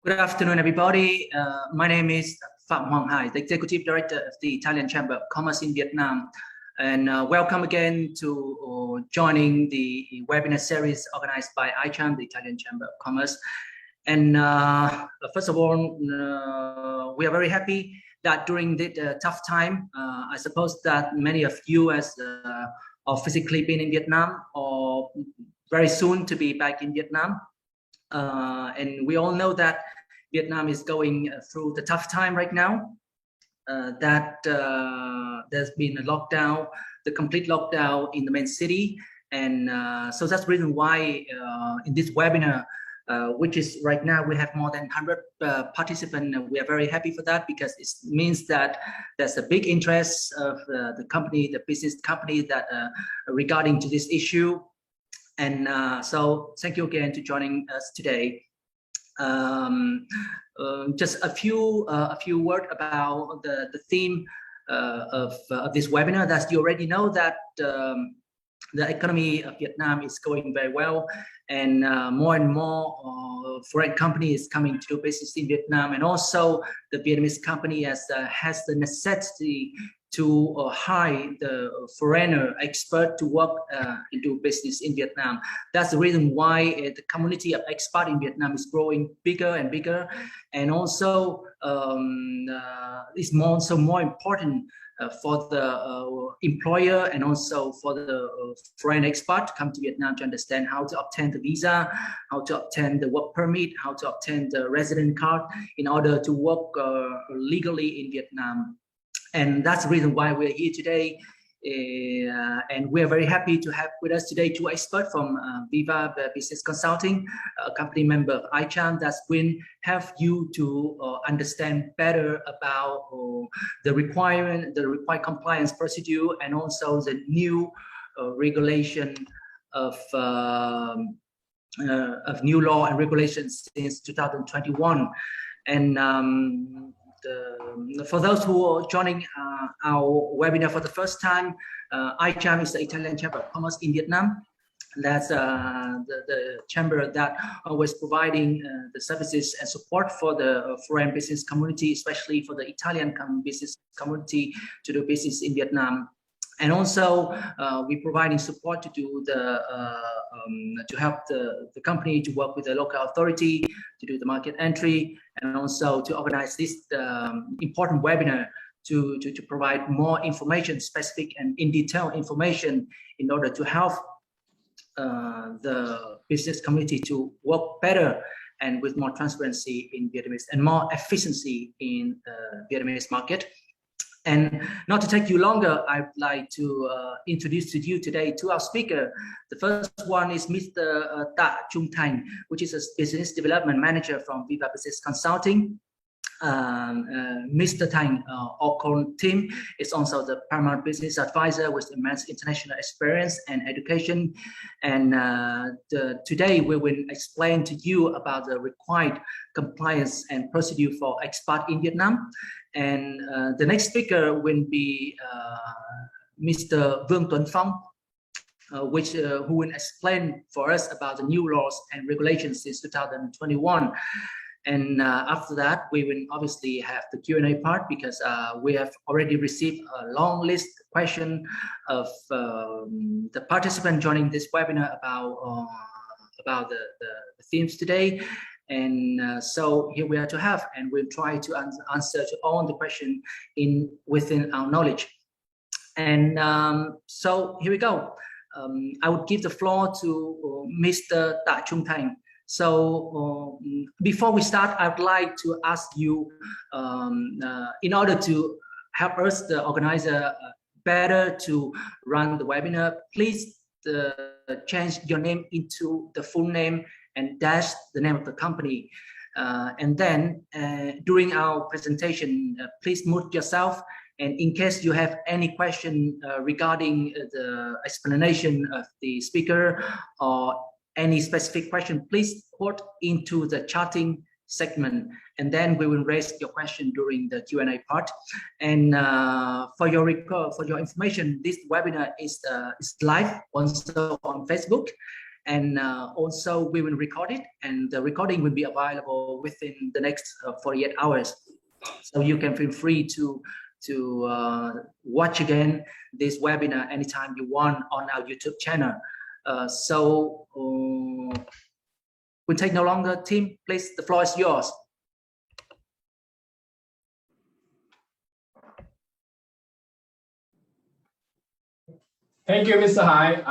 Good afternoon, everybody. My name is Phạm Hoàng Hải, the Executive Director of the Italian Chamber of Commerce in Vietnam. And welcome again to joining the webinar series organized by ICHAM, the Italian Chamber of Commerce. And first of all, we are very happy that during this tough time, I suppose that many of you are physically been in Vietnam or very soon to be back in Vietnam. And we all know that Vietnam is going through the tough time right now, there's been a lockdown, the complete lockdown in the main city. And so that's the reason why in this webinar, which is right now, we have more than 100 participants. We are very happy for that because it means that there's a big interest of the company, the business company that regarding to this issue. And so thank you again to joining us today. Just a few words about the theme of this webinar. That you already know that the economy of Vietnam is going very well, and more foreign companies coming to do business in Vietnam, and also the Vietnamese company has the necessity to hire the foreigner expert to work and do business in Vietnam. That's the reason why the community of expat in Vietnam is growing bigger and bigger, and also it's more important for the employer and also for the foreign expat to come to Vietnam to understand how to obtain the visa, how to obtain the work permit, how to obtain the resident card in order to work legally in Vietnam. And that's the reason why we're here today. And we're very happy to have with us today two experts from Viva Business Consulting, a company member of ICHAM that will help you to understand better about the required compliance procedure and also the new regulation of new law and regulations since 2021. And for those who are joining our webinar for the first time, ICHAM is the Italian Chamber of Commerce in Vietnam. That's the chamber that was providing the services and support for the foreign business community, especially for the Italian business community to do business in Vietnam. And also, we're providing support to do to help the company to work with the local authority to do the market entry, and also to organize this important webinar to provide more information, specific and in detail information, in order to help the business community to work better and with more transparency in Vietnamese and more efficiency in Vietnamese market. And not to take you longer, I'd like to introduce to you today to our speaker. The first one is Mr. Ta Trung Thành, which is a business development manager from Viva Business Consulting. Mr. Thành, or Tim, is also the paramount business advisor with immense international experience and education. And today we will explain to you about the required compliance and procedure for expat in Vietnam. And the next speaker will be Mr. Vương Tuấn Phong, who will explain for us about the new laws and regulations since 2021. And after that, we will obviously have the Q&A part, because we have already received a long list question of the participants joining this webinar about the themes today. And so here we are to have, and we'll try to answer to all the questions within our knowledge. And so here we go. I would give the floor to Mr. Ta Trung Thành. So before we start, I'd like to ask you, in order to help us, the organizer, better to run the webinar, please change your name into the full name and dash the name of the company. And then during our presentation, please mute yourself. And in case you have any question regarding the explanation of the speaker or any specific question, please put into the chatting segment, and then we will raise your question during the Q&A part. And for your information, this webinar is live also on Facebook. And also we will record it, and the recording will be available within the next 48 hours. So you can feel free to watch again this webinar anytime you want on our YouTube channel. We'll take no longer. Tim, please, the floor is yours. Thank you, Mr. Hai.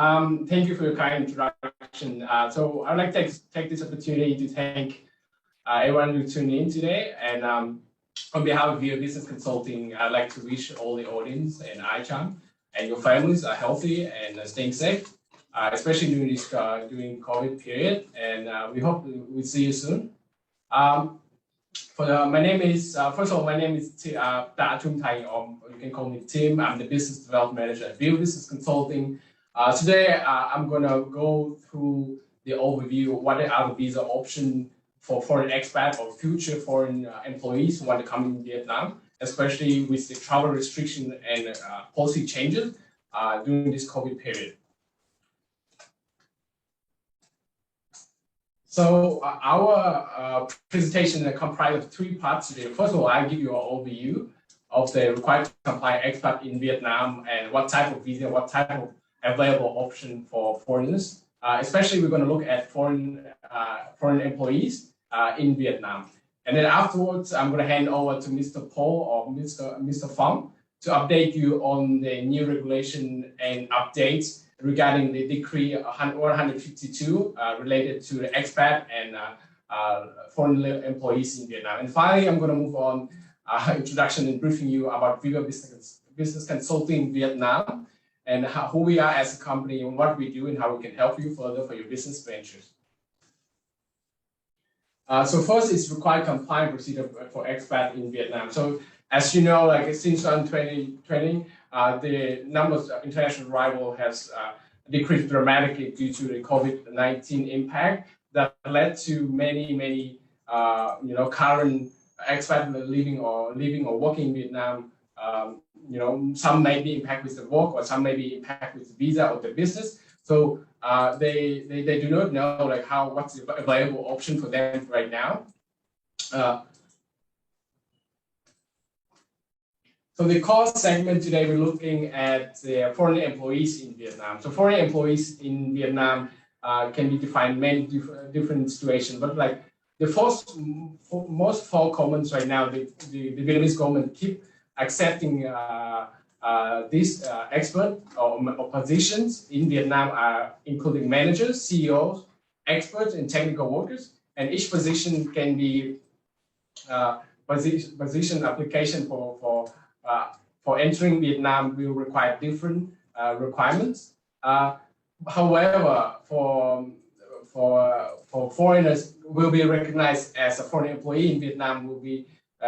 Thank you for your kind introduction. So I'd like to take this opportunity to thank everyone who tuned in today. And on behalf of Viva Business Consulting, I'd like to wish all the audience and ICHAM and your families are healthy and staying safe, especially during this during COVID period. And we hope we'll see you soon. My name is, first of all, my name is Ta Trung Thai, or you can call me Tim. I'm the Business Development Manager at Viva Business Consulting. Today, I'm going to go through the overview of what are the visa options for foreign expat or future foreign employees who want to come in Vietnam, especially with the travel restriction and policy changes during this COVID period. So our presentation comprises of 3 parts today. First of all, I'll give you an overview of the required to comply expat in Vietnam and what type of visa, what type of available option for foreigners. Especially, we're going to look at foreign employees in Vietnam. And then afterwards, I'm going to hand over to Mr. Paul or Mr. Pham to update you on the new regulation and updates regarding the Decree 152 related to the expat and foreign employees in Vietnam. And finally, I'm going to move on introduction and briefing you about Viva Business Consulting Vietnam and who we are as a company and what we do and how we can help you further for your business ventures. So first is required compliance procedure for expat in Vietnam. So as you know, like since 2020, the numbers of international arrival has decreased dramatically due to the COVID-19 impact that led to many current expat living or working in Vietnam. Some may be impacted with the work, or some may be impacted with the visa or the business. So they do not know like what's the available option for them right now. So the core segment today, we're looking at the foreign employees in Vietnam. So foreign employees in Vietnam can be defined many different situations, but like the most common right now, the Vietnamese government keep accepting these expert or positions in Vietnam are including managers, CEOs, experts, and technical workers, and each position can be position application for entering Vietnam will require different requirements. However, for foreigners will be recognized as a foreign employee in Vietnam will be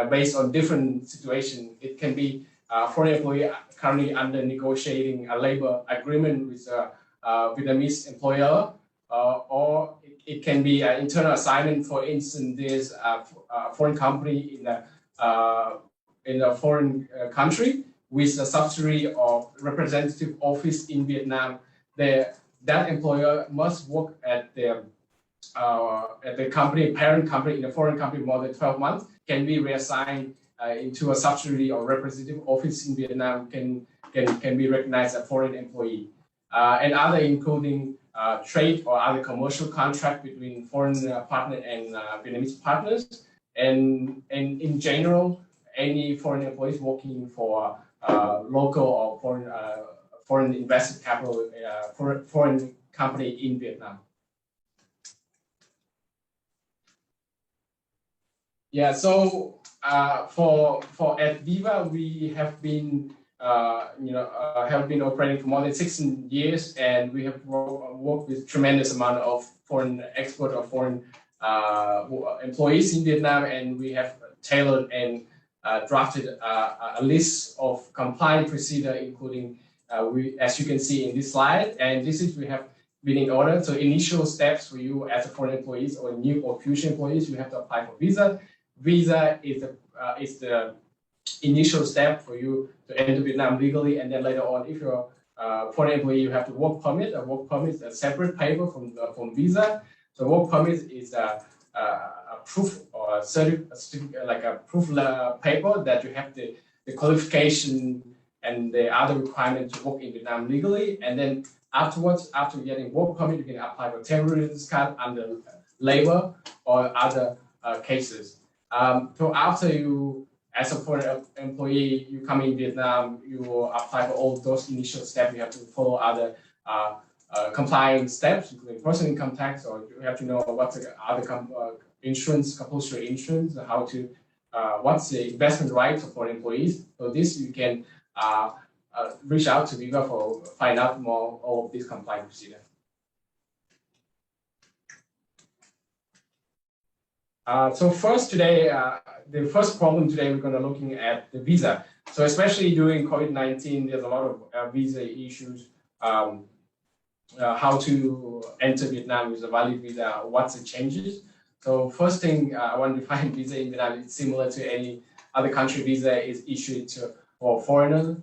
based on different situation. It can be a foreign employee currently under negotiating a labor agreement with a Vietnamese employer, or it can be an internal assignment. For instance, there's a foreign company in a foreign country with a subsidiary of representative office in Vietnam. That employer must work at the parent company in the foreign country more than 12 months, can be reassigned into a subsidiary or representative office in Vietnam, can be recognized as a foreign employee. And other including trade or other commercial contract between foreign partner and Vietnamese partners. And in general, any foreign employees working for local or foreign invested capital, foreign company in Vietnam. Yeah, so for at Viva, we have been operating for more than 16 years, and we have worked with tremendous amount of foreign expert or foreign employees in Vietnam, and we have tailored and drafted a list of compliance procedure, including as you can see in this slide, and this is we have been in order. So initial steps for you as a foreign employees or new or future employees, you have to apply for visa. Visa is the initial step for you to enter Vietnam legally, and then later on, if you're foreign employee, you have the work permit. A work permit is a separate paper from visa. So work permit is a proof or like a proof paper that you have the qualification and the other requirements to work in Vietnam legally. And then afterwards, after getting work permit, you can apply for temporary residence card under labor or other cases. So after you, as a foreign employee, you come in Vietnam, you will apply for all those initial steps. You have to follow other compliance steps, including personal income tax, or you have to know what's the other insurance, compulsory insurance, how to, what's the investment rights for employees. So this you can reach out to Viva for find out more all of this compliance procedure. So first today, the first problem today, we're going to looking at the visa. So especially during COVID-19, there's a lot of visa issues. How to enter Vietnam with a valid visa, what's the changes. So first thing I want to define visa in Vietnam, it's similar to any other country. Visa is issued for foreigners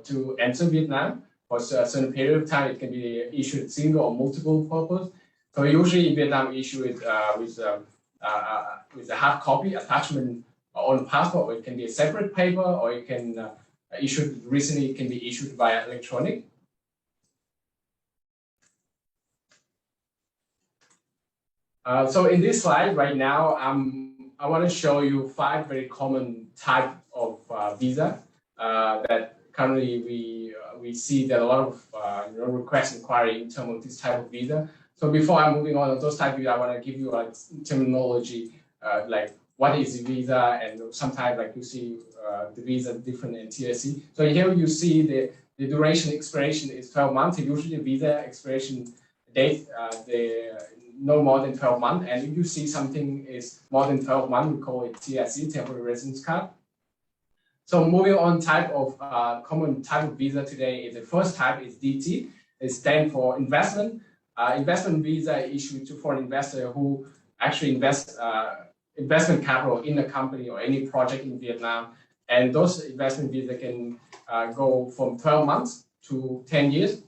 to enter Vietnam for a certain period of time. It can be issued single or multiple purpose. So usually in Vietnam, issue it with a hard copy attachment on passport, or it can be a separate paper, or it can recently it can be issued via electronic. So in this slide right now, I want to show you 5 very common type of visa that currently we see that a lot of request inquiry in terms of this type of visa. So before I'm moving on to those type of visa, I want to give you a terminology like what is the visa, and sometimes like you see the visa different in TSC. So here you see the duration expiration is 12 months. Usually the visa expiration date no more than 12 months, and if you see something is more than 12 months, we call it TSC, temporary residence card. So moving on, type of common type of visa today is the first type is DT. It stands for investment. Investment visa issued to foreign investor who actually invest investment capital in a company or any project in Vietnam, and those investment visa can go from 12 months to 10 years.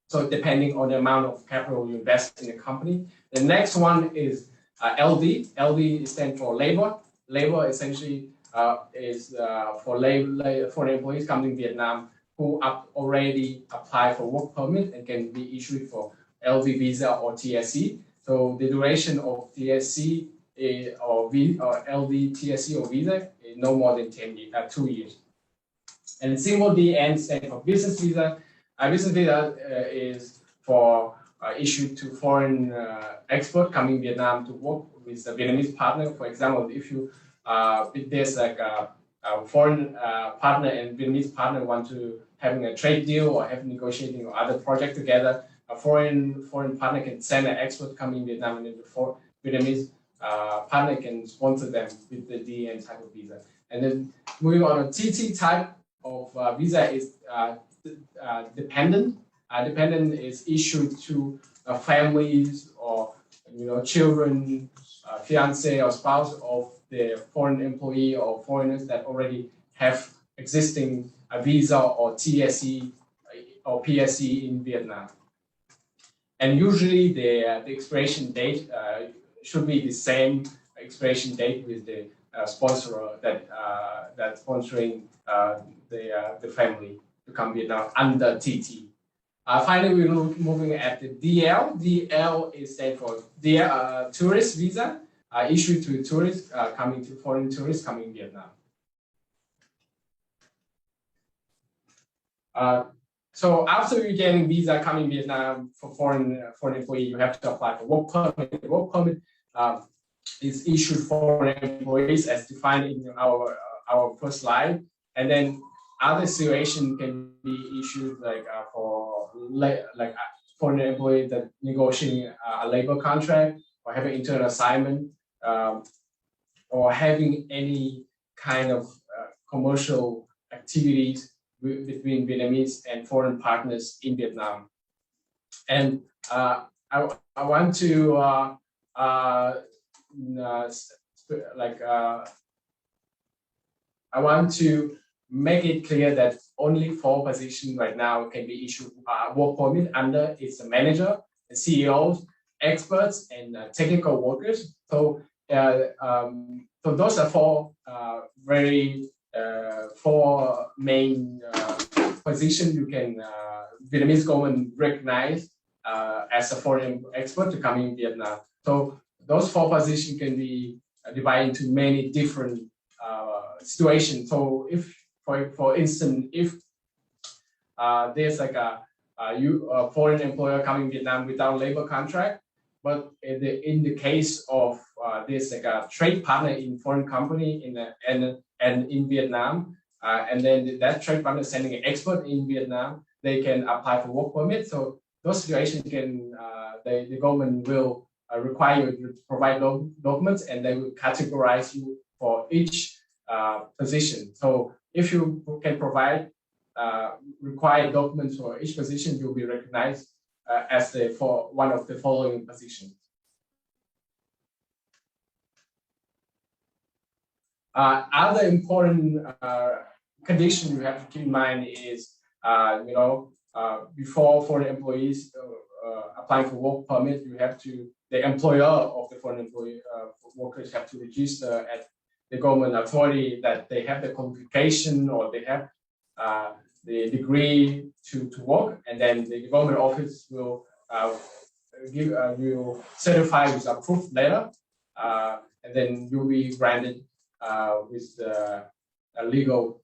So depending on the amount of capital you invest in a company. The next one is LD. LD stands for labor. Labor essentially is for employees coming to Vietnam who already apply for work permit and can be issued for LD visa or TSC. So the duration of TSC or LD, TSC or visa is no more than 2 years. And symbol DN stands for business visa. Business visa is for issued to foreign expert coming Vietnam to work with a Vietnamese partner. For example, if you if there's like a foreign partner and Vietnamese partner want to having a trade deal or have negotiating or other project together, a foreign partner can send an expert coming Vietnam, and then the Vietnamese partner can sponsor them with the DN type of visa. And then moving on, a TT type of visa is dependent. Dependent is issued to families or children, fiance or spouse of the foreign employee or foreigners that already have existing visa or TSC or PSC in Vietnam. And usually the expiration date should be the same expiration date with the sponsor that sponsoring the family to come Vietnam under TT. Finally, we're moving at the DL. DL is stand for tourist visa issued to tourists foreign tourists coming Vietnam. So after you getting visa coming Vietnam for foreign employee, you have to apply for work permit. The work permit is issued for foreign employees as defined in our first slide, and then other situation can be issued like for foreign employee that negotiating a labor contract or having internal assignment or having any kind of commercial activities between Vietnamese and foreign partners in Vietnam. And I want to I want to make it clear that only 4 positions right now can be issued work permit under it's the manager, the CEOs, experts, and technical workers. So, so those are 4 4 main positions you can Vietnamese government recognize as a foreign expert to come in Vietnam. So those 4 positions can be divided into many different situations. So if, for instance, if there's like a foreign employer coming to Vietnam without labor contract, but in the case of there's like a trade partner in foreign company and in Vietnam, and then that trade partner is sending an expert in Vietnam, they can apply for work permit. So those situations can the government will require you to provide documents, and they will categorize you for each position. So if you can provide required documents for each position, you'll be recognized as for one of the following positions. Other important condition you have to keep in mind is, before foreign employees applying for work permit, you have to, the employer of the foreign employee workers have to register at the government authority that they have the qualification or they have the degree to work, and then the government office will will certify with approved letter, and then you'll be granted with a legal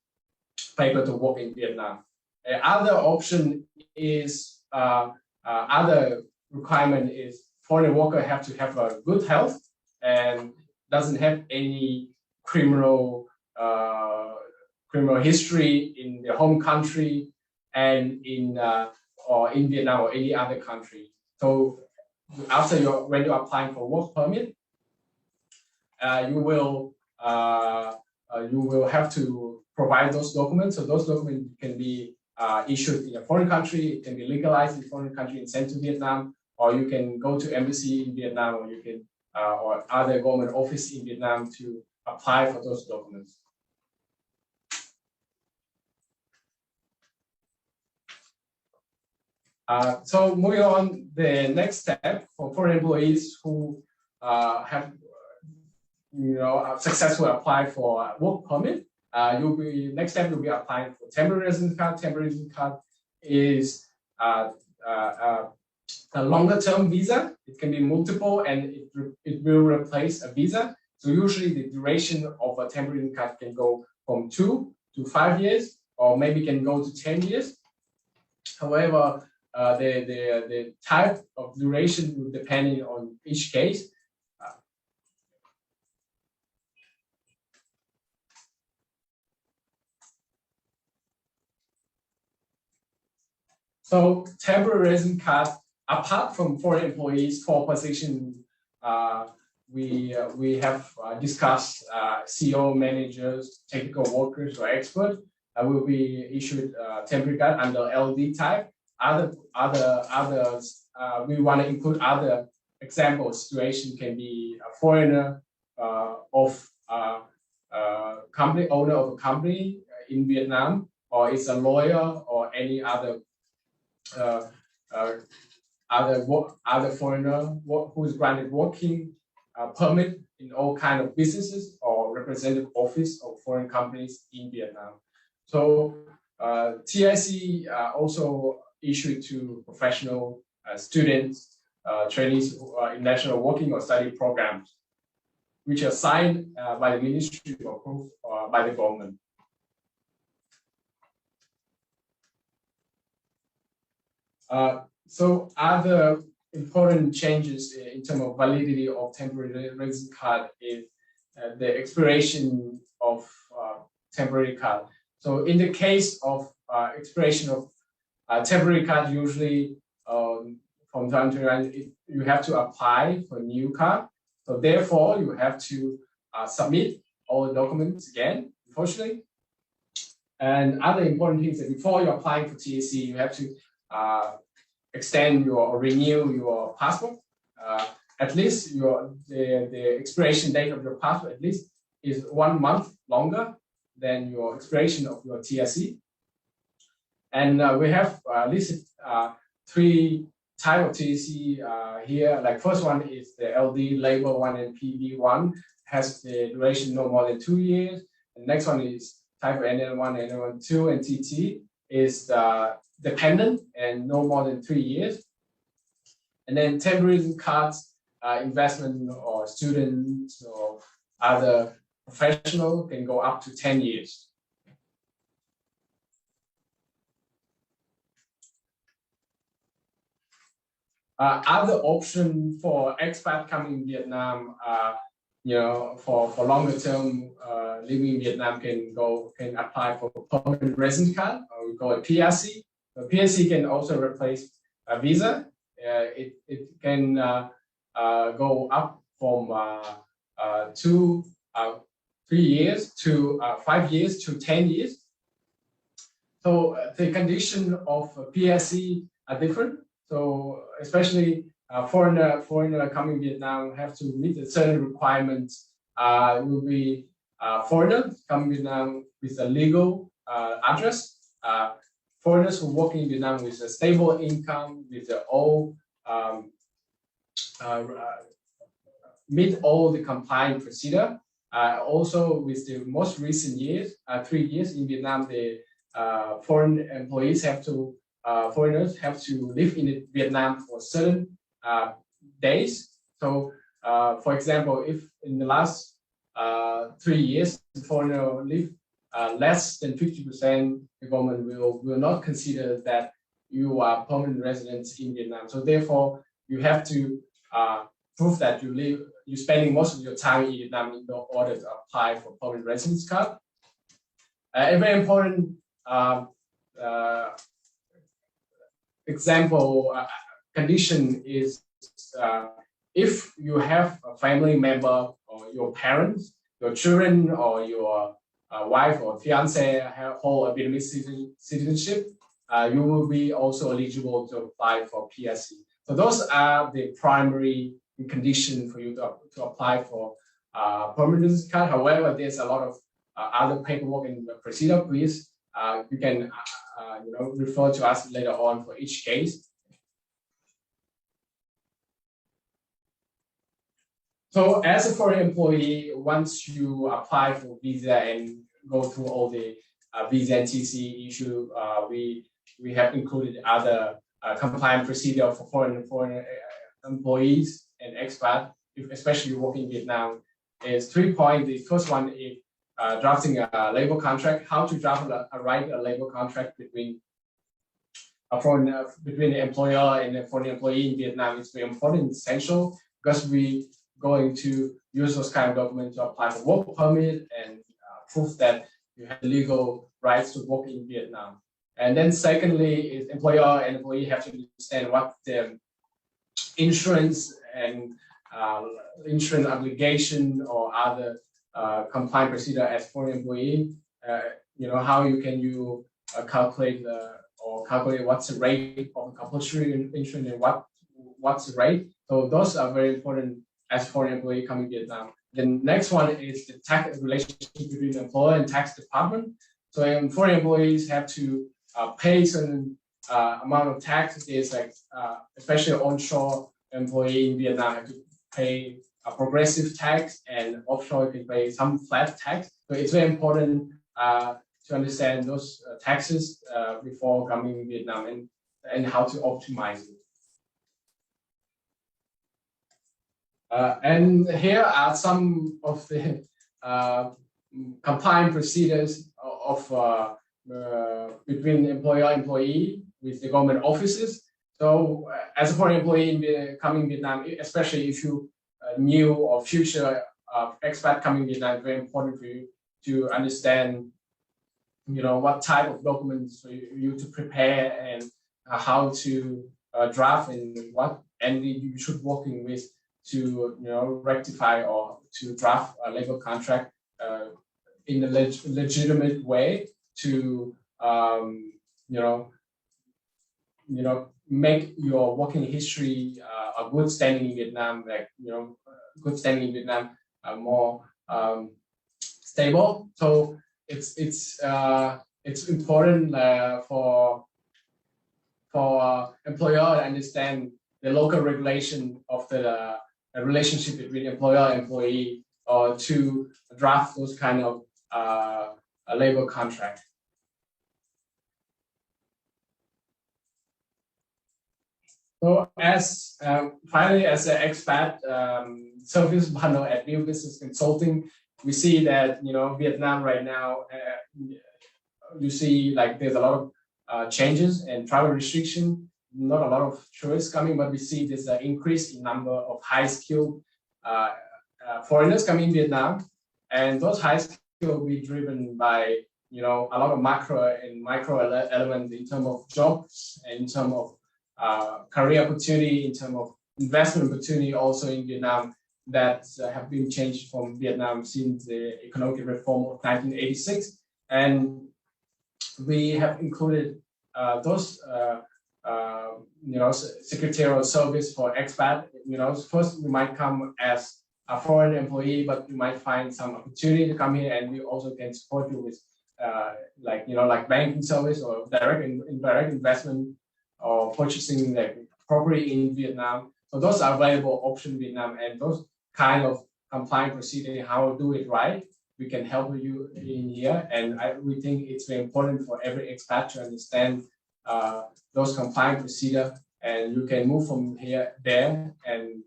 paper to work in Vietnam. Other option is other requirement is foreign worker have to have a good health and doesn't have any criminal history in their home country and in or in Vietnam or any other country. So after when you're applying for work permit, you will have to provide those documents. So those documents can be issued in a foreign country, it can be legalized in a foreign country and sent to Vietnam, or you can go to embassy in Vietnam, or you can or other government office in Vietnam to apply for those documents. So moving on, the next step for foreign employees who have successfully applied for work permit, next step you'll be applying for temporary residence card. Temporary residence card is a longer term visa. It can be multiple, and it will replace a visa. So usually the duration of a temporary card can go from 2 to 5 years, or maybe can go to 10 years. However, the type of duration will depend on each case. So temporary residence card, apart from foreign employees, for position, we have discussed CEO, managers, technical workers, or experts will be issued temporary card under LD type. Others, we want to include other examples. Situation can be a foreigner of company, owner of a company in Vietnam, or it's a lawyer or any other other foreigner who is granted working permit in all kind of businesses or representative office of foreign companies in Vietnam. So TIC also issued to professional students, trainees in national working or study programs, which are signed by the ministry or approved by the government. So other important changes in terms of validity of temporary residence card is the expiration of temporary card. So in the case of expiration of temporary card, usually from time to time, you have to apply for a new card. So therefore, you have to submit all the documents again, unfortunately. And other important things that before you're applying for TAC, you have to extend or renew your passport. At least the expiration date of your passport at least is 1 month longer then your expiration of your TSC. And we have listed 3 types of TSC here. Like first one is the LD label 1 and PV 1, has the duration no more than 2 years. The next one is type of NN1, NN12, and TT is dependent and no more than 3 years. And then temporary cards, investment or students or other professional can go up to 10 years. Other option for expat coming in Vietnam, for longer term living in Vietnam can apply for permanent resident card, or we call it PRC. The PRC can also replace a visa. It can go up from 3 years to 5 years to 10 years. So the condition of PRC are different. So especially foreigner coming to Vietnam have to meet a certain requirements. Will be foreigners coming to Vietnam with a legal address. Foreigners who work in Vietnam with a stable income, with all meet all the compliance procedure. Also, with the most recent years, 3 years in Vietnam, the foreign employees foreigners have to live in Vietnam for certain days. So, for example, if in the last 3 years, the foreigner live less than 50%, the government will not consider that you are permanent residents in Vietnam. So therefore, you have to prove that you're spending most of your time in Vietnam in order to apply for permanent residence card. A very important example condition is if you have a family member or your parents, your children, or your wife or fiance hold a Vietnamese citizenship, you will be also eligible to apply for PRC. So those are the primary condition for you to apply for permanent residence card. However, there's a lot of other paperwork and procedure. Please, you can refer to us later on for each case. So as a foreign employee, once you apply for visa and go through all the visa and TC issue, we have included other compliance procedure for foreign employees and expat, especially working in Vietnam. Is 3 points. The first one is drafting a labor contract. How to write a labor contract between the employer and the foreign employee in Vietnam is very important, essential, because we going to use those kind of documents to apply for work permit and prove that you have legal rights to work in Vietnam. And then secondly, is employer and employee have to understand what the insurance and insurance obligation or other compliance procedure as foreign employee. How can you calculate what's the rate of compulsory insurance and what's the rate. So those are very important as foreign employee coming to Vietnam. The next one is the tax relationship between the employer and tax department. So foreign employees have to pay certain amount of tax. There's especially onshore employee in Vietnam have to pay a progressive tax, and offshore can pay some flat tax. So it's very important to understand those taxes before coming to Vietnam and how to optimize it. And here are some of the compliance procedures of between employer and employee with the government offices. So as a foreign employee coming to Vietnam, especially if you new or future expat coming to Vietnam, it's very important for you to understand what type of documents for you to prepare and how to draft and you should working with to rectify or to draft a labor contract in a legitimate way to make your working history a good standing in Vietnam, good standing in Vietnam more stable. So it's important for employer to understand the local regulation of the relationship between employer and employee, or to draft those kind of a labor contract. So as finally, as an expat service bundle at Viva Business Consulting, we see that Vietnam right now, you see like there's a lot of changes and travel restriction, not a lot of tourists coming, but we see this increase in number of high-skilled foreigners coming in Vietnam, and those high skills will be driven by a lot of macro and micro elements in terms of jobs, and in terms of career opportunity, in terms of investment opportunity also in Vietnam that have been changed from Vietnam since the economic reform of 1986, and we have included those secretarial service for expat. First you might come as a foreign employee, but you might find some opportunity to come here, and we also can support you with like banking service or direct investment or purchasing like property in Vietnam. So those are available options in Vietnam, and those kind of compliance procedure, how to do it right, we can help you in here. And we think it's very important for every expat to understand those compliance procedure, and you can move from here there, and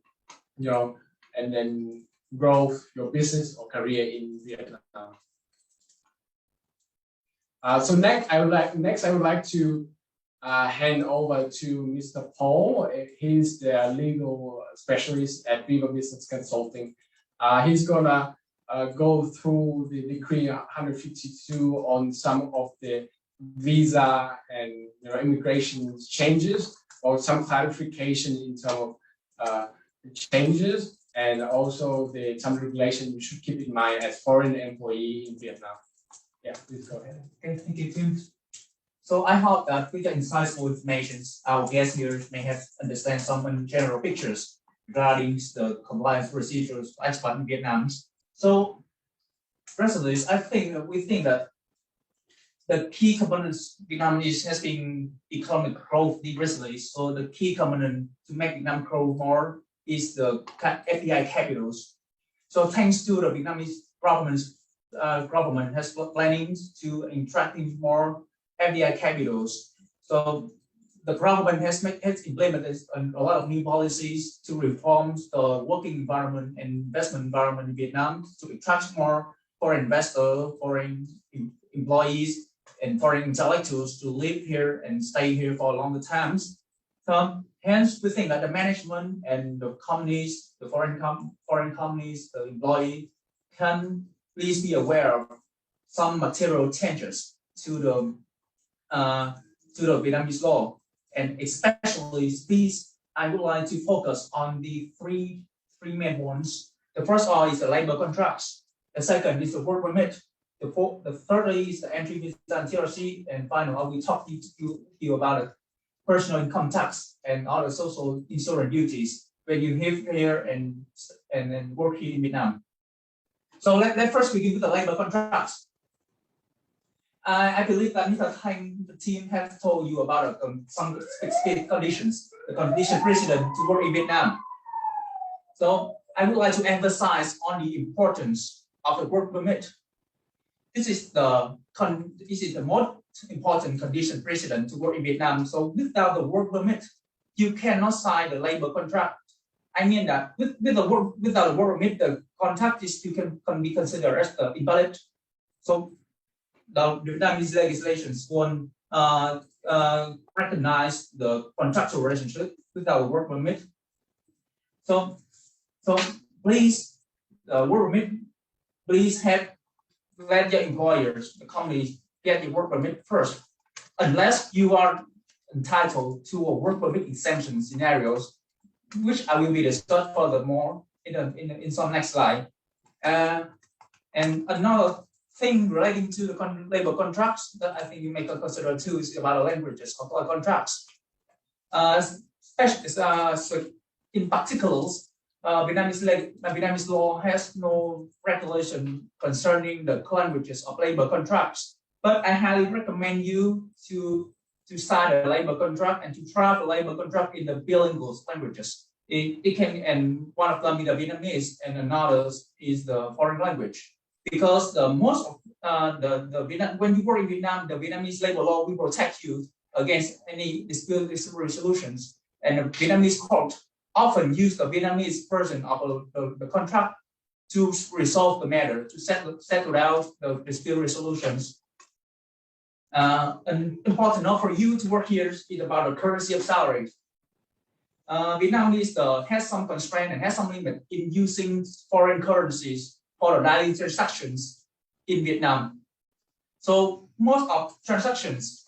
and then grow your business or career in Vietnam. So next I would like to hand over to Mr. Paul. He's the legal specialist at Viva Business Consulting. He's gonna go through the decree 152 on some of the visa and immigration changes, or some clarification in terms of changes, and also some regulation you should keep in mind as foreign employee in Vietnam. Yeah, please go ahead. Okay, thank you, Tim. So I hope that with the insightful information, our guests here may have understand some general pictures regarding the compliance procedures for expat in Vietnam. So, first of this, we think that the key components Vietnam has been economic growth recently. So the key component to make Vietnam grow more is the FDI capitals. So thanks to the Vietnamese government has planning to attract more FDI capitals. So the government has implemented a lot of new policies to reform the working environment and investment environment in Vietnam to attract more foreign investors, foreign employees, and foreign intellectuals to live here and stay here for longer times. So hence, we think that the management and the companies, the foreign companies, the employee can please be aware of some material changes to the Vietnamese law, and especially these, I would like to focus on the three main ones. The first one is the labor contracts. The second is the work permit. The third is the entry visa and TRC, and finally, I will talk to you about it. Personal income tax and other social insurance duties when you live here and then work here in Vietnam. So let first begin with the labor contracts. I believe that Mr. Thanh, the team, have told you about some specific conditions, the condition precedent to work in Vietnam. So I would like to emphasize on the importance of the work permit. This is the most important condition precedent to work in Vietnam. So without the work permit, you cannot sign the labor contract. I mean that without the work permit, the contract can be considered as invalid. So the Vietnamese legislations won't recognize the contractual relationship without a work permit. So please, work permit, please let your employers, the companies, get the work permit first, unless you are entitled to a work permit exemption scenarios, which I will be discussed furthermore in some next slide. And another thing relating to the labor contracts that I think you may consider too is about the languages of contracts. In particular, Vietnamese law has no regulation concerning the languages of labor contracts. But I highly recommend you to sign a labor contract and to draft a labor contract in the bilingual languages. It can, and one of them is the Vietnamese, and another is the foreign language. Because the most of when you work in Vietnam, the Vietnamese labor law will protect you against any dispute resolutions. And the Vietnamese court often use the Vietnamese version of the contract to resolve the matter, to settle out the dispute resolutions. An important note for you to work here is about the currency of salary. Vietnam has some constraint and has some limit in using foreign currencies for the daily transactions in Vietnam. So most transactions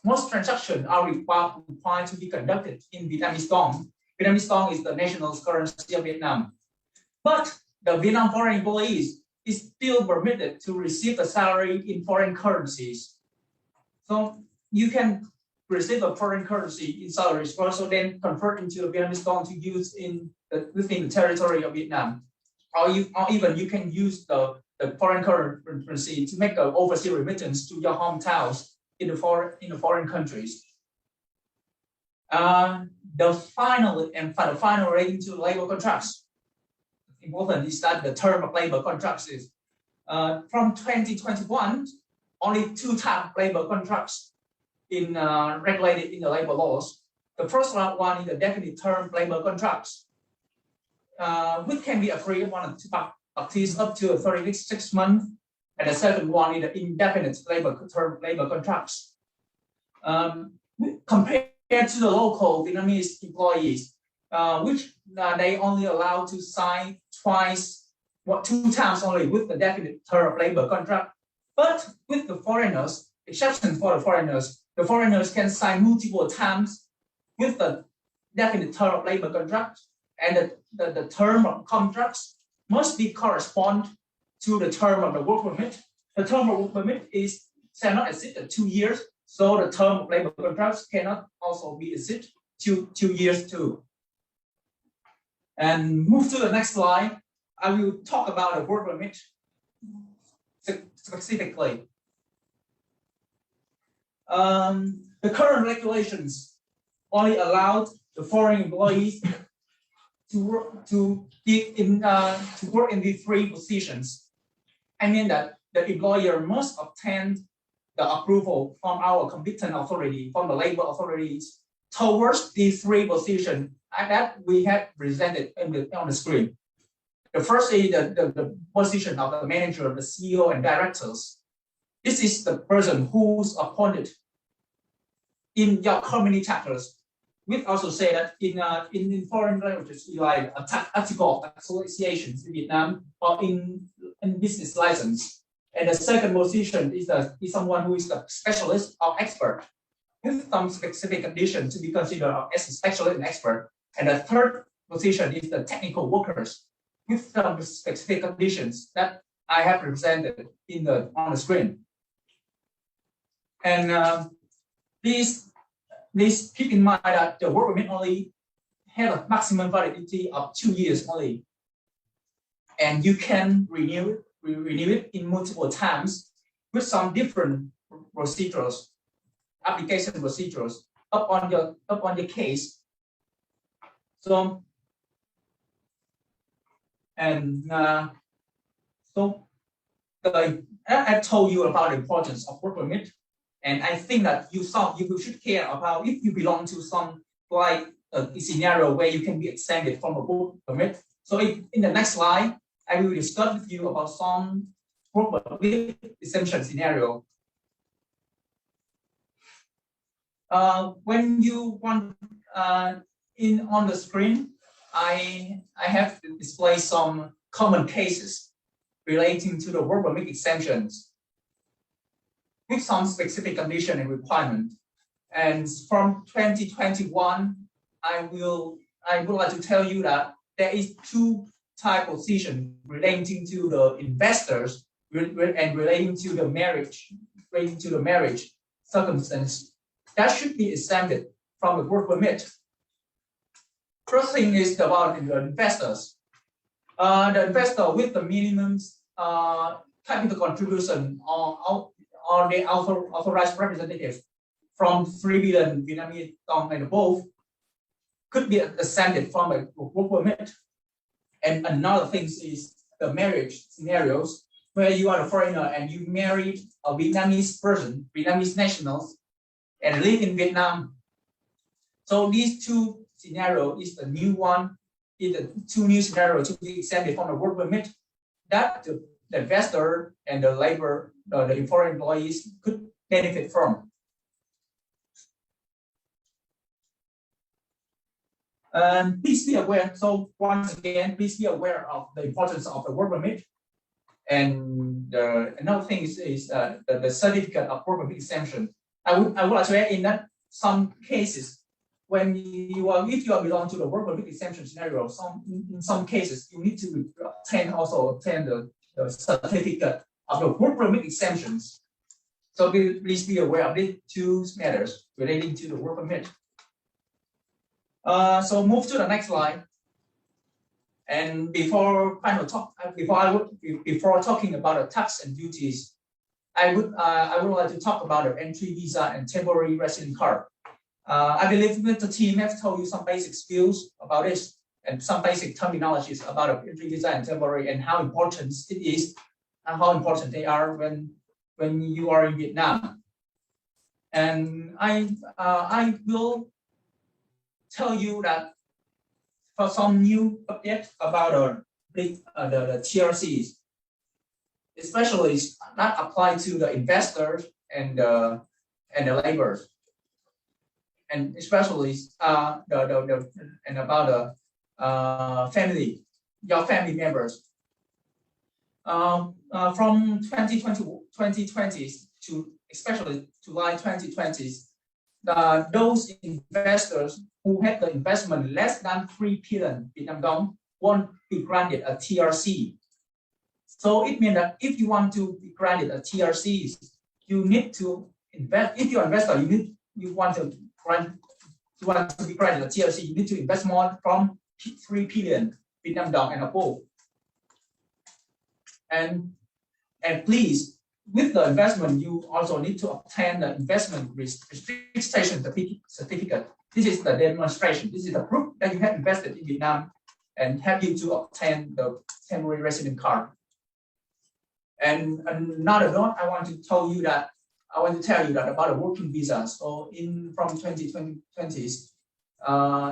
are required to be conducted in Vietnamese dong. Vietnamese dong is the national currency of Vietnam. But the Vietnam foreign employees is still permitted to receive the salary in foreign currencies. So you can receive a foreign currency in salaries, but also then convert into the Vietnamese dong to use within the territory of Vietnam. Or even you can use the foreign currency to make an overseas remittance to your hometowns in the foreign countries. The final relating to labor contracts. Important is that the term of labor contracts is from 2021, only 2 types of labor contracts regulated in the labor laws. The first one is the definite term labor contracts, which can be agreed upon parties up to 36 months, and the second one is the indefinite term labor contracts. Compared to the local Vietnamese employees, which they only allowed to sign 2 times only with the definite term labor contract. But with the foreigners, exception for the foreigners can sign multiple times with the definite term of labor contract, and the term of contracts must be correspond to the term of the work permit. The term of work permit shall not exceed 2 years, so the term of labor contracts cannot also be exceed 2 years too. And move to the next slide. I will talk about the work permit specifically. The current regulations only allowed the foreign employees to work in the 3 positions. I mean that the employer must obtain the approval from our competent authority, from the labor authorities, towards these 3 positions that we have presented on the screen. The first is the position of the manager, the CEO, and directors. This is the person who's appointed in your company chapters. We also say that in foreign languages, like article of associations in Vietnam or in business license. And the second position is someone who is the specialist or expert with some specific condition to be considered as a specialist and expert. And the third position is the technical workers with some specific conditions that I have presented on the screen. And please keep in mind that the work permit only have a maximum validity of 2 years only, and you can renew it in multiple times with some different procedures, application procedures upon your case. So I told you about the importance of work permit, and I think that you should care about if you belong to some like a scenario where you can be exempted from a work permit. So in the next slide, I will discuss with you about some work permit exemption scenario. When you want on the screen, I have to display some common cases relating to the work permit exemptions with some specific condition and requirement. And from 2021, I would like to tell you that there is 2 type of position relating to the investors and relating to the marriage circumstance that should be exempted from the work permit. First thing is about the investors. The investor with the minimum capital contribution or the authorized representative from 3 billion Vietnamese dong and above could be exempted from a work permit. And another thing is the marriage scenarios where you are a foreigner and you married a Vietnamese person, Vietnamese nationals, and live in Vietnam. So these two scenarios is the new one, is the two new scenarios to be exempted from the work permit that the investor and the labor, the foreign employees could benefit from. Please be aware. So once again, please be aware of the importance of the work permit. And another thing is the certificate of work permit exemption. I would like to add in that some cases when if you belong to the work permit exemption scenario, in some cases you need to obtain the certificate of the work permit exemptions. So please be aware of these two matters relating to the work permit. So move to the next slide. And before talking about the tax and duties, I would like to talk about the entry visa and temporary resident card. I believe that the team has told you some basic skills about this and some basic terminologies about the entry visa and temporary and how important it is and how important they are when you are in Vietnam. And I will tell you that for some new updates about the TRCs, especially not applied to the investors and the laborers, and especially about the your family members. From 2020 to especially July 2020, those investors who had the investment less than 3 billion Vietnam dong won't be granted a TRC. So it means that if you want to be granted a TRC, you need to invest. If you're an investor, you want to be granted a TRC, you need to invest more from 3 billion Vietnam dong and above. And please, with the investment, you also need to obtain the investment registration certificate. This is the demonstration. This is the proof that you have invested in Vietnam and help you to obtain the temporary resident card. And another note, I want to tell you that about a working visa. So from 2020,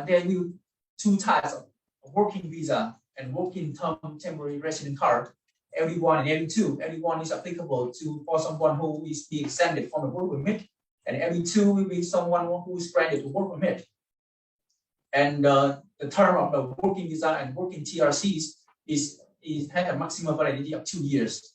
there will be 2 types of working visa and working term temporary resident card. LD1 and LD2. LD1 is applicable for someone who is being exempted from the work permit, and LD2 will be someone who is granted a work permit. And the term of the working visa and working TRCs is had a maximum validity of 2 years.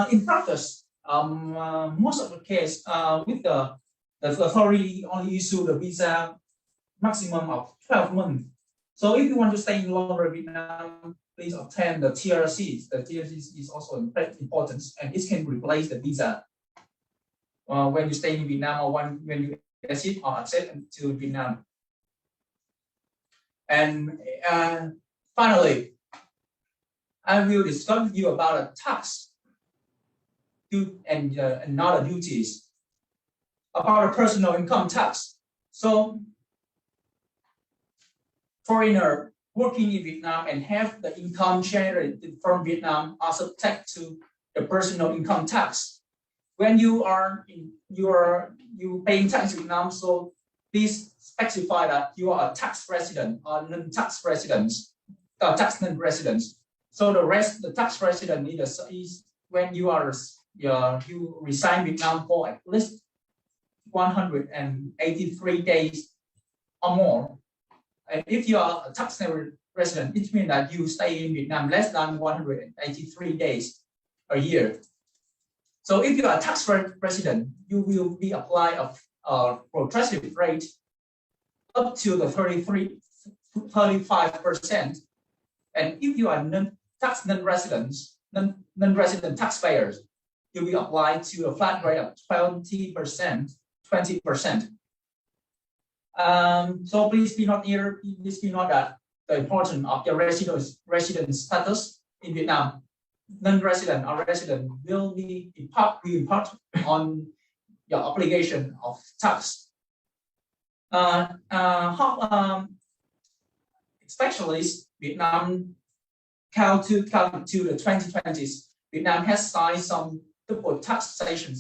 In practice, most of the case with the authority only issue the visa maximum of 12 months. So if you want to stay in longer in Vietnam, please obtain the TRCs. The TRCs is also important, and it can replace the visa when you stay in Vietnam or when you exit or access to Vietnam. And finally, I will discuss with you about a tax and other duties about a personal income tax. So foreigner working in Vietnam and have the income generated from Vietnam are subject to the personal income tax. When you paying tax in Vietnam, so please specify that you are a tax resident or non-tax residents, tax non-residents. So the tax resident is when you reside in Vietnam for at least 183 days or more. And if you are a tax resident, it means that you stay in Vietnam less than 183 days a year. So if you are a tax resident, you will be applied a progressive rate up to the 35%. And if you are non-resident taxpayers, you will apply to a flat rate of 20%. So please be not that the importance of your resident status in Vietnam. Non-resident or resident will be impart on your obligation of tax. Especially Vietnam count to the 2020s, Vietnam has signed some double taxation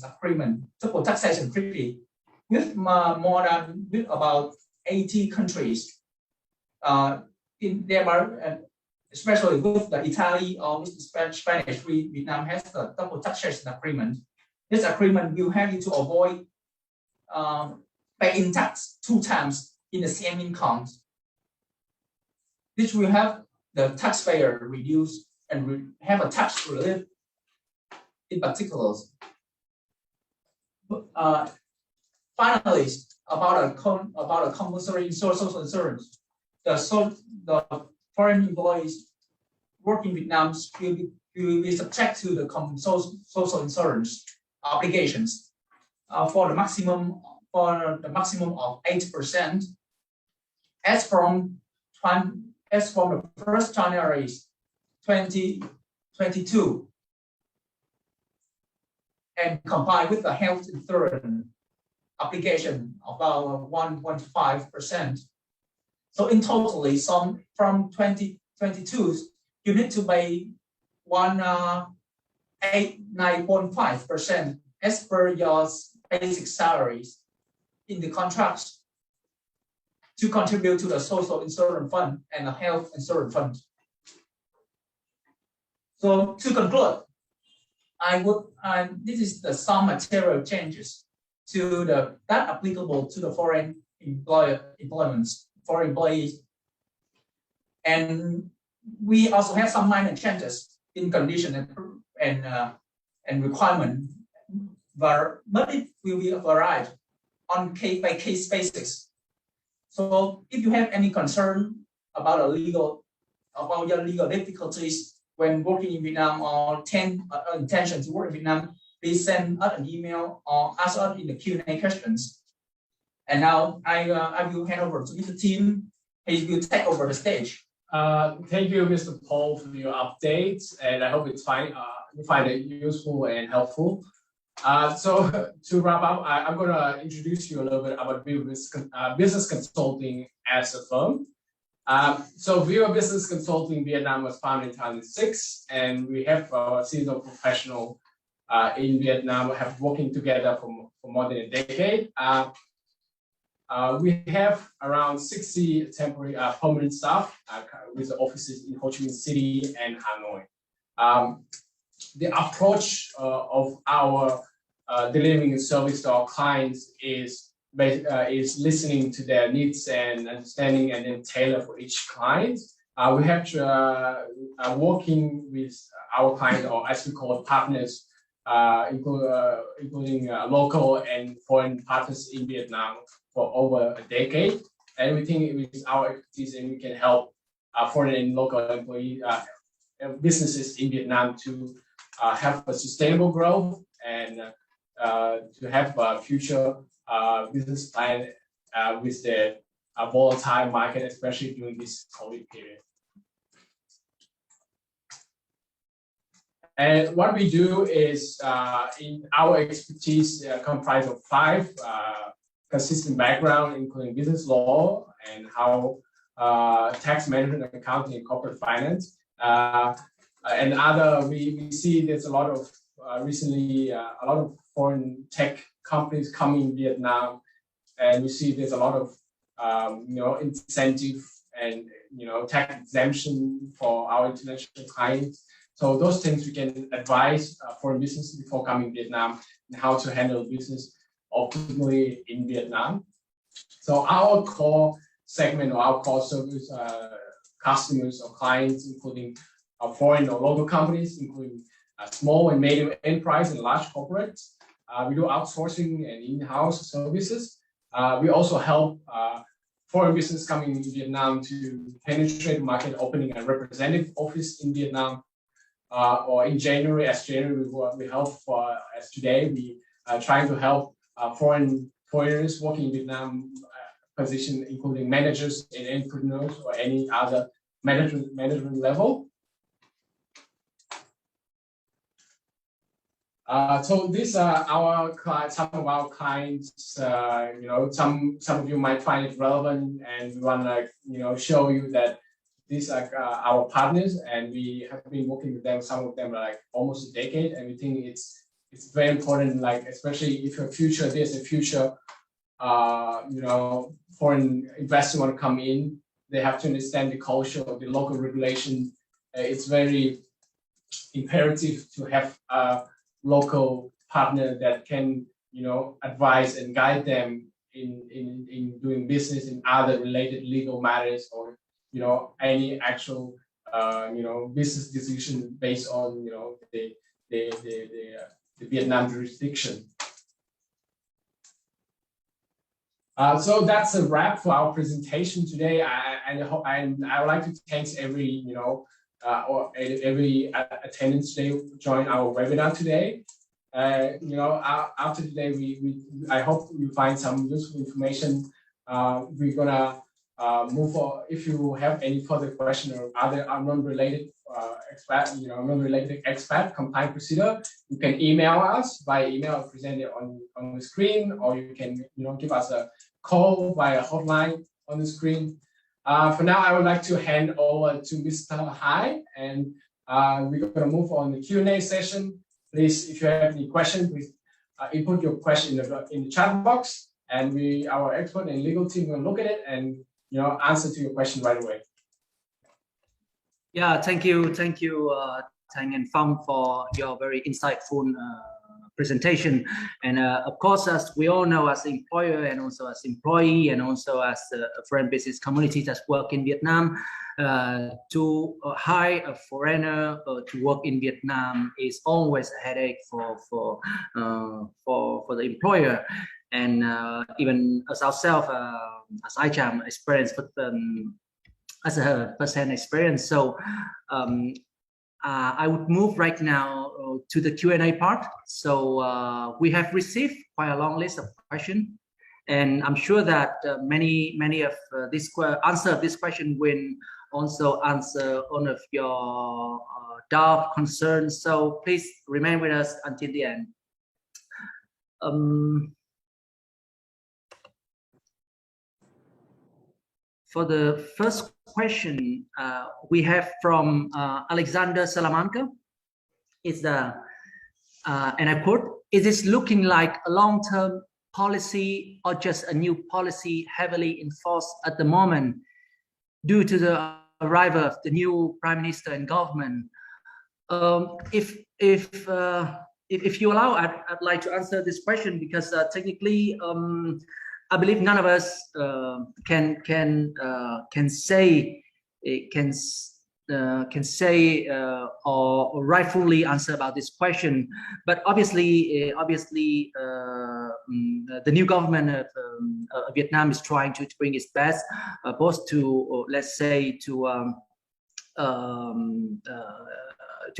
treaty with with about 80 countries. In there, especially with the Italy or with the Spanish, Vietnam has the double taxation agreement. This agreement will help you to avoid paying tax 2 times in the same income. This will have the taxpayer reduce and have a tax relief in particular. Finally, about a compulsory social insurance, the foreign employees working in Vietnam will be subject to the social insurance obligations for the maximum of 8% as from the 1st January 2022, and comply with the health insurance obligation of about 1.5%. So in totally, from 2022, you need to pay 9.5% as per your basic salaries in the contracts to contribute to the social insurance fund and the health insurance fund. So to conclude, this is the some material changes to that applicable to the foreign employees, and we also have some minor changes in condition and requirement, but it will be varied on case by case basis. So if you have any concern about your legal difficulties when working in Vietnam or intention to work in Vietnam, please send us an email or ask us in the Q&A questions. And now I will hand over to Mr. Tim. He will take over the stage. Thank you, Mr. Paul, for your updates, and I hope you find it useful and helpful. So to wrap up, I'm going to introduce you a little bit about Viva Business Consulting as a firm. So Viva Business Consulting Vietnam was founded in 2006, and we have a series of professionals in Vietnam have working together for more than a decade. We have around 60 temporary permanent staff with offices in Ho Chi Minh City and Hanoi. The approach of our delivering a service to our clients is listening to their needs and understanding, and then tailor for each client. We have working with our clients, or as we call partners, including local and foreign partners in Vietnam for over a decade. And we think with our expertise, and we can help foreign and local employee businesses in Vietnam to have a sustainable growth and to have a future business plan with the volatile market, especially during this COVID period. And what we do is, in our expertise comprised of 5 consistent background, including business law and how tax management, accounting, and corporate finance, and other. We see there's a lot of recently a lot of foreign tech companies coming in Vietnam, and we see there's a lot of incentive and tax exemption for our international clients. So those things we can advise foreign business before coming to Vietnam and how to handle business optimally in Vietnam. So our core segment or our core service customers or clients, including foreign or local companies, including small and medium enterprise and large corporates. We do outsourcing and in-house services. We also help foreign business coming into Vietnam to penetrate the market, opening a representative office in Vietnam. Or in January, we help as today, we are trying to help foreigners working in Vietnam position, including managers and entrepreneurs or any other management level. So these are our clients, some of our clients. You know, some of you might find it relevant, and we want to show you that these are our partners, and we have been working with them. Some of them are like almost a decade, and we think it's very important. Like especially if there's a future, foreign investors want to come in, they have to understand the culture of the local regulation. It's very imperative to have a local partner that can, advise and guide them in doing business in other related legal matters, or any actual business decision based on the Vietnam jurisdiction. So that's a wrap for our presentation today. I would like to thank every every attendance today who joined our webinar today. After today, I hope you find some useful information. We're gonna move on. If you have any further question or other non-related non-related expat compliance procedure, you can email us via email presented on the screen, or you can give us a call via hotline on the screen. For now, I would like to hand over to Mr. Hai, and we're going to move on the Q&A session. Please, if you have any questions, please input your question in the chat box, and our expert and legal team will look at it and answer to your question right away. Yeah, thank you, Thanh and Phong, for your very insightful presentation. And of course, as we all know, as employer and also as employee and also as a foreign business community that work in Vietnam, to hire a foreigner to work in Vietnam is always a headache for the employer. And even as ourselves, as ICHAM experience with as a first-hand experience. So I would move right now to the Q&A part. So we have received quite a long list of questions, and I'm sure that many of this answer of this question will also answer all of your doubt, concerns. So please remain with us until the end. For the first question, we have from Alexander Salamanca. It's and I quote, "Is this looking like a long-term policy or just a new policy heavily enforced at the moment due to the arrival of the new Prime Minister and government?" If you allow, I'd like to answer this question, because technically, I believe none of us can say or rightfully answer about this question. But obviously, the new government of Vietnam is trying to bring its best, both to let's say to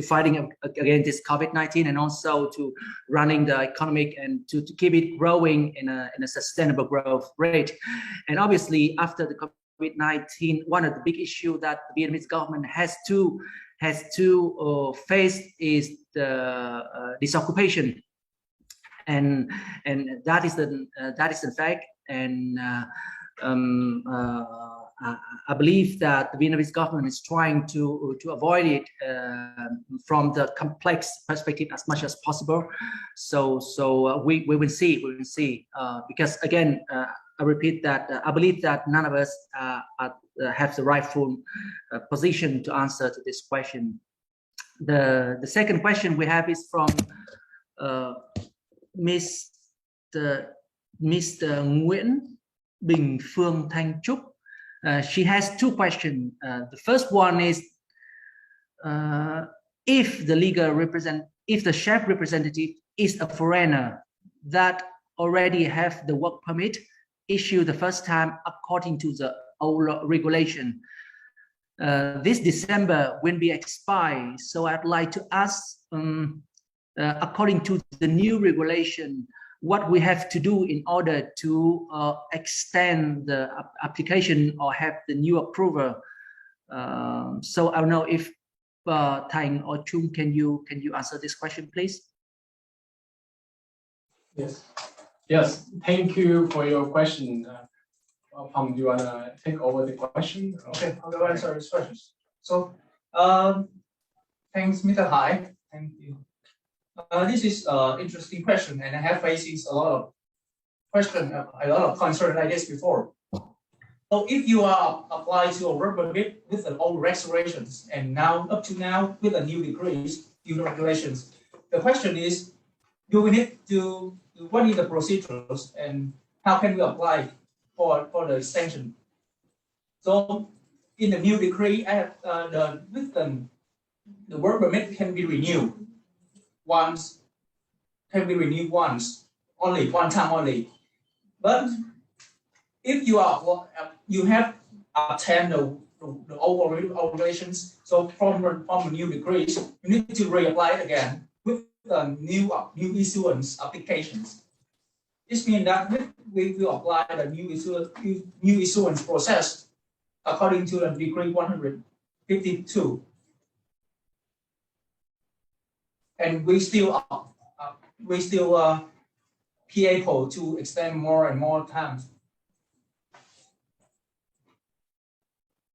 fighting against this COVID-19, and also to running the economic and to keep it growing in a sustainable growth rate. And obviously, after the COVID-19, one of the big issues that the Vietnamese government has to face is the disoccupation, and that is the fact. And I believe that the Vietnamese government is trying to avoid it from the complex perspective as much as possible. So we will see. Because again, I repeat that I believe that none of us have the rightful position to answer to this question. The second question we have is from Mr. Nguyễn Bình Phương Thanh Trúc. She has two questions. The first one is, if the chef representative is a foreigner that already have the work permit issued the first time according to the old regulation, this December will be expired. So I'd like to ask, according to the new regulation, what we have to do in order to extend the application or have the new approval. So I don't know if Thành or Chung, can you answer this question, please? Yes. Yes. Thank you for your question. Pam, do you wanna take over the question? Okay, I'll answer this question. So, thanks, Mr. Hai. Thank you. This is an interesting question, and I have faced a lot of question, a lot of concern like this before. So, if you are applied to a work permit with the old regulations, and now up to now with the new decrees, new regulations, the question is, do we need to what is the procedures and how can we apply for the extension? So, in the new decree, the work permit can be renewed once, only one time only. But if you have obtained the old regulations, so from the new decrees, you need to reapply again with the new issuance applications. This means that we will apply the new issuance process according to the decree 152. And we still be able to extend more and more times.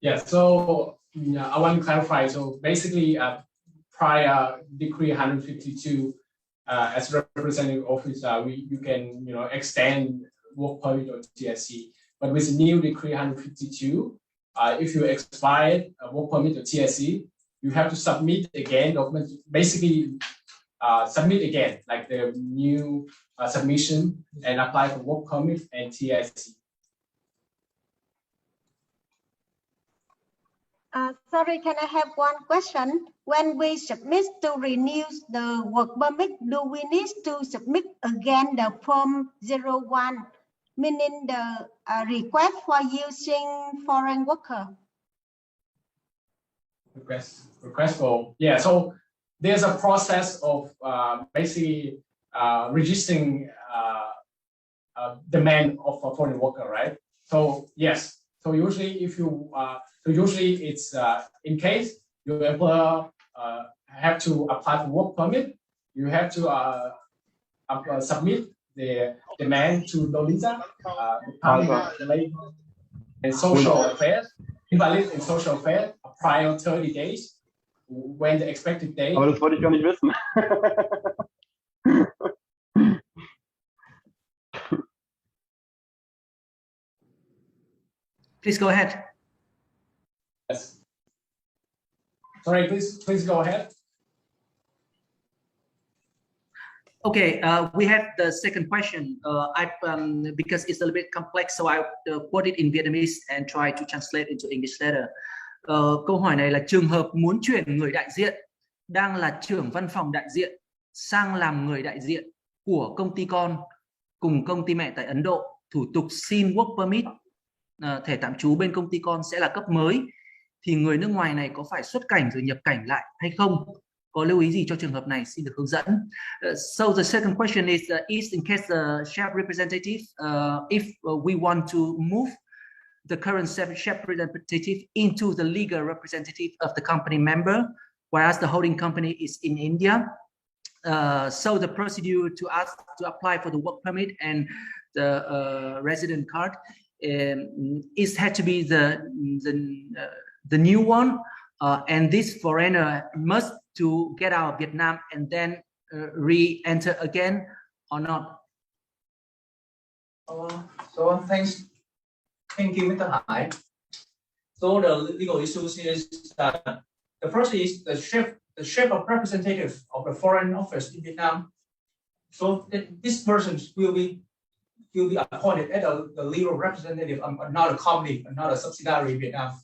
Yeah, so I want to clarify. So basically, prior decree 152, as representative officer, you can extend work permit or TSC. But with the new decree 152, if you expired a work permit or TSC, you have to submit again documents. Basically, submit again, like the new submission, and apply for work permit and TSC. Sorry, can I have one question? When we submit to renew the work permit, do we need to submit again the Form 01, meaning the request for using foreign worker? Request for, yeah, so there's a process of basically registering demand of a foreign worker, right? So yes, so usually if you usually it's in case your employer have to apply for work permit, you have to submit the demand to Lolita, the labor and social affairs, invalid and social affairs prior 30 days when the expected date. Aber das wollte ich gar nicht wissen. Please go ahead. Yes. Sorry, please go ahead. Okay, we have the second question. Because it's a little bit complex, so I quote it in Vietnamese and try to translate into English later. Câu hỏi này là trường hợp muốn chuyển người đại diện đang là trưởng văn phòng đại diện sang làm người đại diện của công ty con cùng công ty mẹ tại Ấn Độ, thủ tục xin work permit, thẻ tạm trú bên công ty con sẽ là cấp mới, thì người nước ngoài này có phải xuất cảnh rồi nhập cảnh lại hay không? Có lưu ý gì cho trường hợp này? Xin được hướng dẫn. So the second question is in case the share representative, if we want to move the current share representative into the legal representative of the company member, whereas the holding company is in India. So the procedure to ask to apply for the work permit and the resident card is had to be the new one, and this foreigner must to get out of Vietnam and then re-enter again or not? So thank you, Mr. Hai. So the legal issues is that the first is the chief of representative of the foreign office in Vietnam. So this person will be appointed as the legal representative of another company, another subsidiary in Vietnam.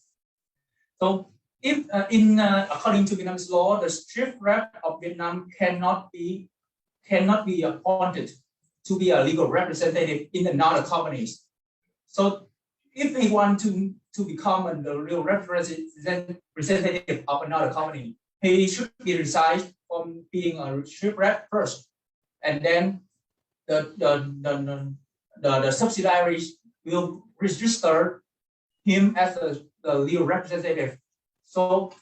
So if according to Vietnamese law, the chief rep of Vietnam cannot be appointed to be a legal representative in another companies. So if they want to become the real representative of another company, he should be resigned from being a chief rep first, and then the subsidiaries will register him as the legal representative. So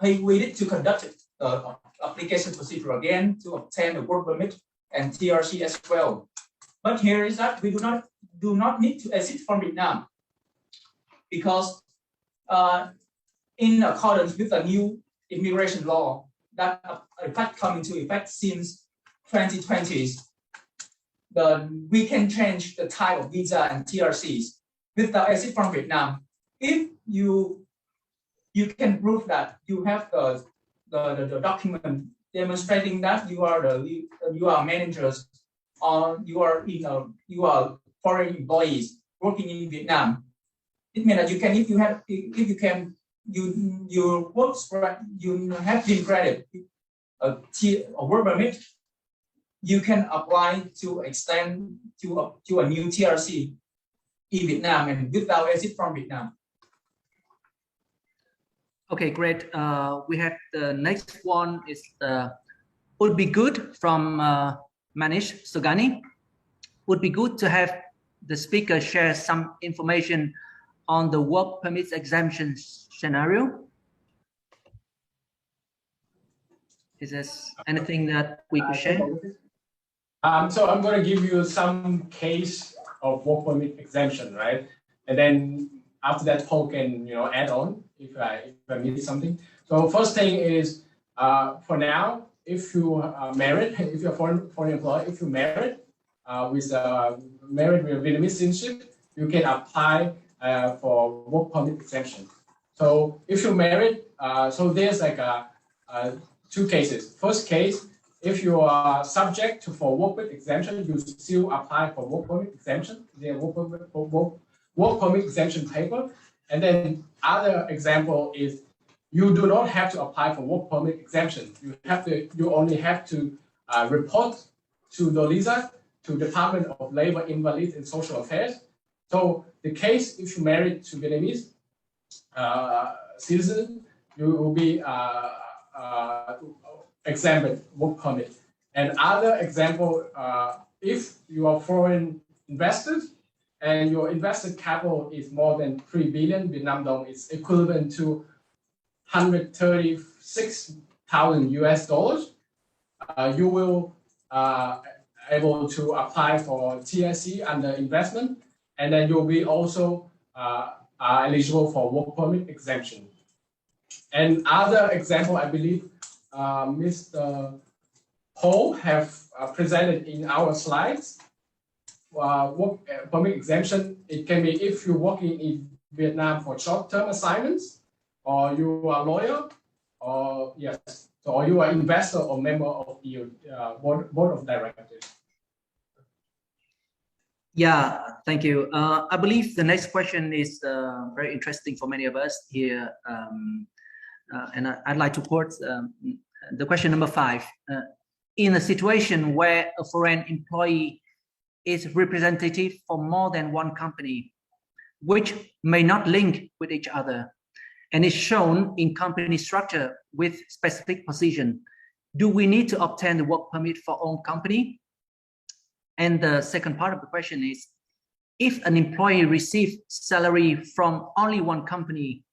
we need to conduct the application procedure again to obtain the work permit and TRC as well. But here is that we do not need to exit from Vietnam, because in accordance with the new immigration law that come into effect since 2020, we can change the type of visa and TRCs without exit from Vietnam. If you can prove that you have the document demonstrating that you are managers, or you are foreign employees working in Vietnam, it means that you have been granted a work permit, you can apply to extend to a new TRC in Vietnam and without exit from Vietnam. Okay, great. We have the next one is would be good from Manish Sugani. Would be good to have the speaker share some information on the work permits exemption scenario. Is there anything that we could share? So I'm going to give you some case of work permit exemption, right? And then after that, Paul can add on if I miss something. So first thing is for now, if you are married, if you're a foreign employee, if you're married with Vietnamese citizenship, you can apply for work permit exemption. So if you're married, so there's like two cases. First case, if you are subject to for work permit exemption, you still apply for work permit exemption. The work permit exemption paper. And then other example is you do not have to apply for work permit exemption. You only have to report to the LISA, to Department of Labor, Invalid and Social Affairs. So the case, if you're married to Vietnamese citizen, you will be exempted work permit. And other example, if you are foreign investors and your invested capital is more than 3 billion Vietnam dong, it's equivalent to 136,000 US dollars, you will able to apply for TSC under investment, and then you'll be also eligible for work permit exemption. And other example, I believe Mr. Paul have presented in our slides. Work permit exemption, it can be if you're working in Vietnam for short-term assignments, or you are a lawyer, or yes, or you are investor or member of the board of directors. Yeah, thank you. I believe the next question is very interesting for many of us here. And I'd like to quote the question number 5. In a situation where a foreign employee is representative for more than one company, which may not link with each other, and is shown in company structure with specific position, do we need to obtain the work permit for own company? And the second part of the question is, if an employee receives salary from only one company,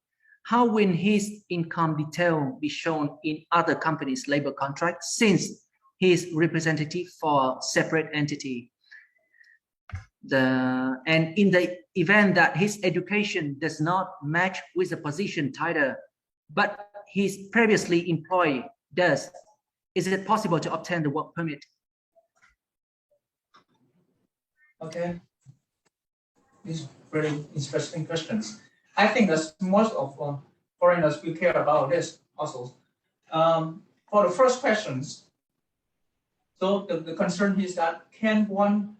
how will his income detail be shown in other companies' labor contracts, since he is representative for a separate entity? And in the event that his education does not match with the position title, but his previously employed does, is it possible to obtain the work permit? Okay, these very interesting questions. I think that most of foreigners will care about this also. For the first questions, so the concern is that can one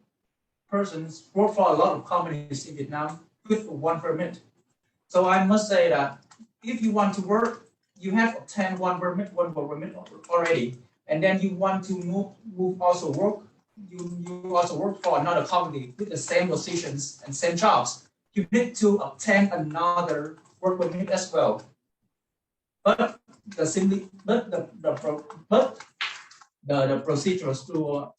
person work for a lot of companies in Vietnam with one permit? So I must say that if you want to work, you have obtained one permit already, and then you want to move also work. You also work for another company with the same positions and same jobs. You need to obtain another work permit as well. But the procedures to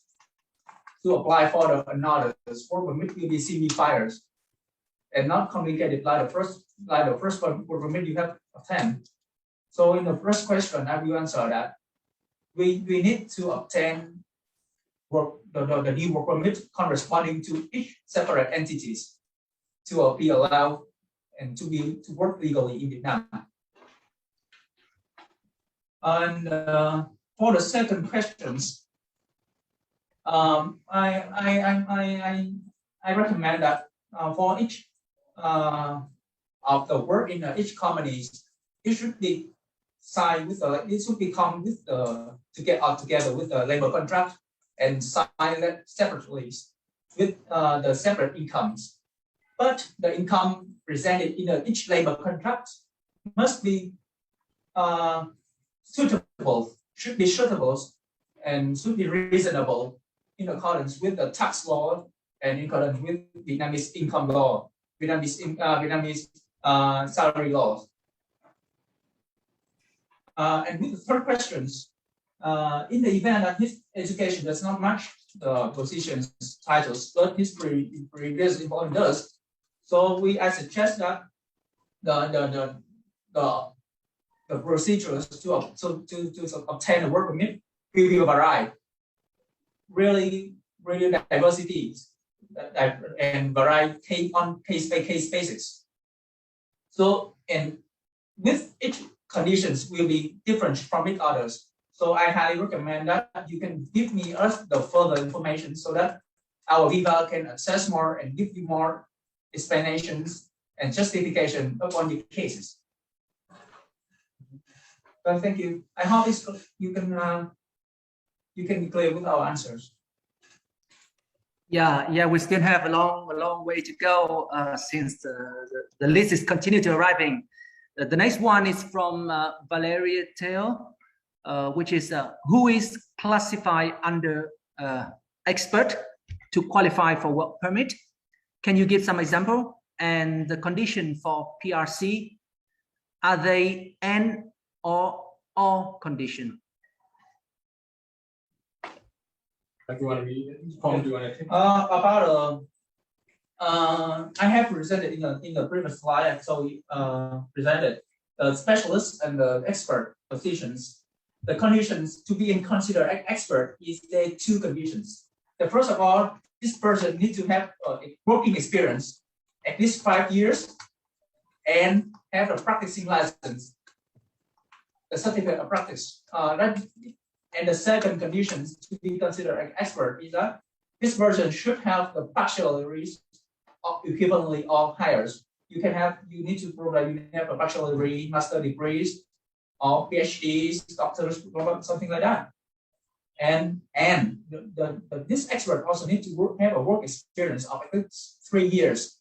to apply for another work permit will be CV files and not complicated like the first work permit you have obtained. So in the first question, I will answer that we need to obtain the new work permit corresponding to each separate entities to be allowed and to work legally in Vietnam. And for the second questions, I recommend that for each of the work in each companies, it should be signed with it should become with to get out together with the labor contract and sign that separately with the separate incomes. But the income presented in each labor contract must be suitable, should be suitable, and should be reasonable in accordance with the tax law and in accordance with Vietnamese income law, Vietnamese salary laws. And with the third questions, in the event that his education does not match the position's titles, but his previous employment does, so I suggest that the procedures to obtain a work permit will vary, really diversities and vary on case-by-case basis. So, and with each conditions will be different from each others. So I highly recommend that you can give me the further information so that our Viva can access more and give you more explanations and justification upon the cases. Well, thank you. I hope you can be clear with our answers. Yeah, we still have a long way to go since the list is continue to arriving. The next one is from Valeria Teo, which is who is classified under expert to qualify for work permit. Can you give some example? And the condition for PRC, are they N or all condition? Do you want to read it? Paul, do you want to take it? About I have presented in the previous slide. So presented the specialist and the expert positions. The conditions to be considered expert is the two conditions. The first of all, this person needs to have working experience at least 5 years and have a practicing license, the certificate of practice. And the second condition to be considered an expert is that this person should have the bachelor's or equivalently or higher. You need to prove that you have a bachelor's degree, master degrees, or PhDs, doctors, something like that. And this expert also needs to have a work experience of at least 3 years.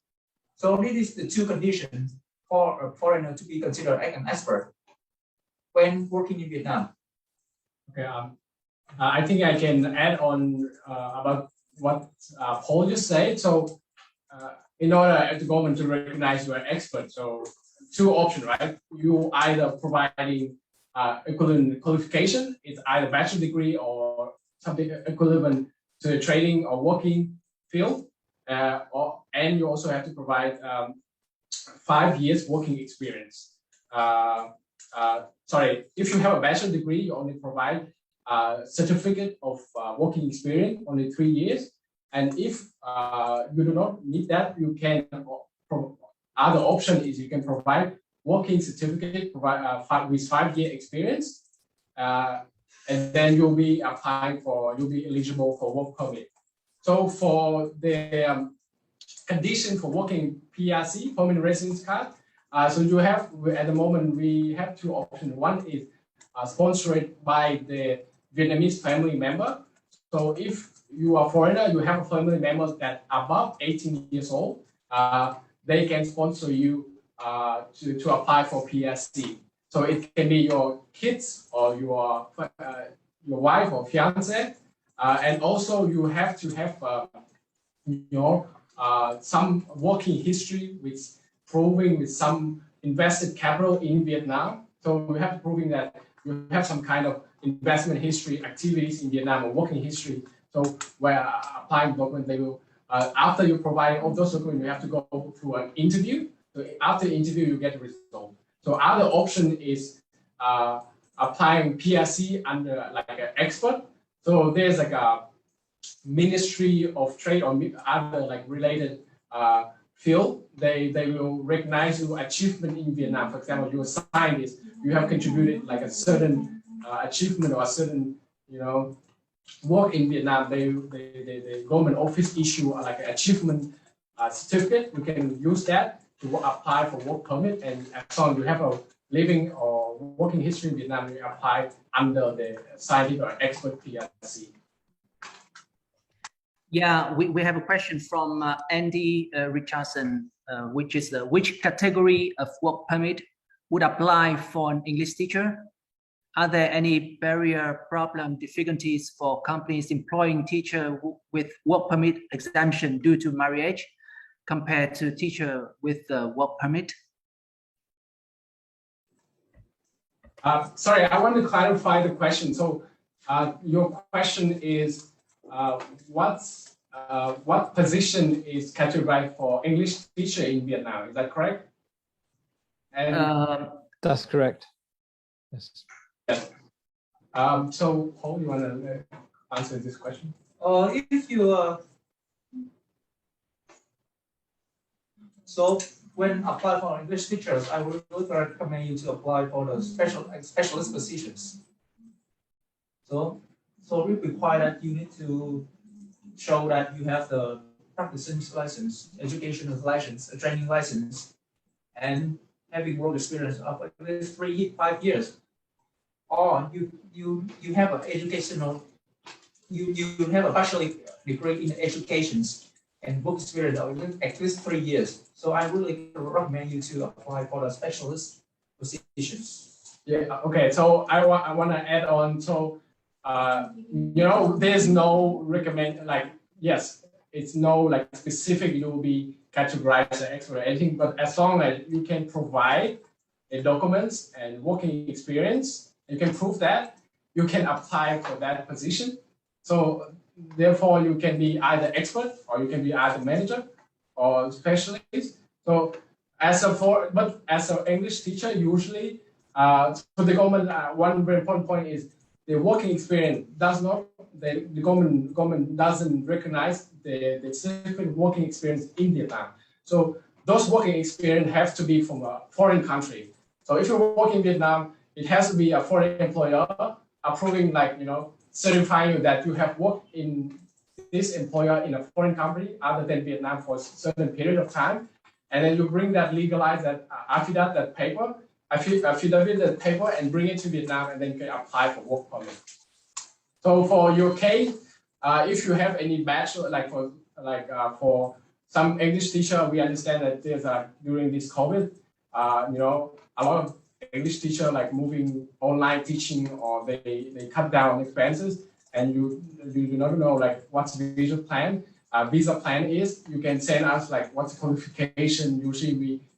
So this is the two conditions for a foreigner to be considered an expert when working in Vietnam. Okay, I think I can add on about what Paul just said. So, in order at the government to recognize you are an expert, so two options, right? You either providing equivalent qualification, it's either bachelor degree or something equivalent to a training or working field, and you also have to provide 5 years working experience. Sorry, if you have a bachelor degree, you only provide a certificate of working experience, only 3 years. And if you do not need that, you can, other option is you can provide working certificate with 5 year experience. And then you'll be applying you'll be eligible for work permit. So for the condition for working PRC, permanent residence card, so you have, at the moment, we have two options. One is sponsored by the Vietnamese family member. So if you are foreigner, you have a family member that above 18 years old, they can sponsor you to apply for PRC. So it can be your kids or your wife or fiance, and also you have to have some working history with proving with some invested capital in Vietnam. So we have proving that you have some kind of investment history, activities in Vietnam, or working history So where applying document, they will, after you provide all those documents, you have to go through an interview. So after the interview, you get a result. So other option is applying PRC under like an expert. So there's like a Ministry of Trade or other like related field. They will recognize your achievement in Vietnam. For example, you're a scientist, you have contributed like a certain achievement or a certain, you know, work in Vietnam. The government office issue like an achievement certificate. We can use that to apply for work permit, and as long as you have a living or working history in Vietnam, you apply under the scientific or expert PRC. Yeah, we have a question from Andy Richardson, which is which category of work permit would apply for an English teacher? Are there any barrier, problem, difficulties for companies employing teacher with work permit exemption due to marriage compared to teacher with work permit? Sorry, I want to clarify the question. So your question is, what position is categorized for English teacher in Vietnam? Is that correct? And that's correct. Yes. Yes. So, Paul, you want to answer this question? If you so when apply for English teachers, I would recommend you to apply for the specialist positions. So we require that you need to show that you have the practicing license, educational license, a training license, and having work experience of at least 5 years. Or you have an educational, you have a bachelor degree in education and work experience of at least 3 years. So I really recommend you to apply for the specialist positions. Yeah. Okay. So I want to add on. So you know, there's no recommend like yes, it's no like specific you will be categorized as expert or anything. But as long as you can provide the documents and working experience, you can prove that you can apply for that position. So therefore, you can be either expert or you can be either manager or specialist. So as an English teacher, usually, so the government, one very important point is the working experience does not, the government doesn't recognize the specific working experience in Vietnam. So those working experience have to be from a foreign country. So if you're working in Vietnam, it has to be a foreign employer approving, like, you know, certifying you that you have worked in this employer in a foreign country other than Vietnam for a certain period of time. And then you bring that, legalize that affidavit, that paper, that paper, and bring it to Vietnam, and then you can apply for work permit. So for your case, if you have any bachelor, for some English teacher, we understand that there's during this COVID, you know, a lot of English teacher like moving online teaching, or they cut down expenses, and you do not know like what's the visa plan is. You can send us like what's the qualification. Usually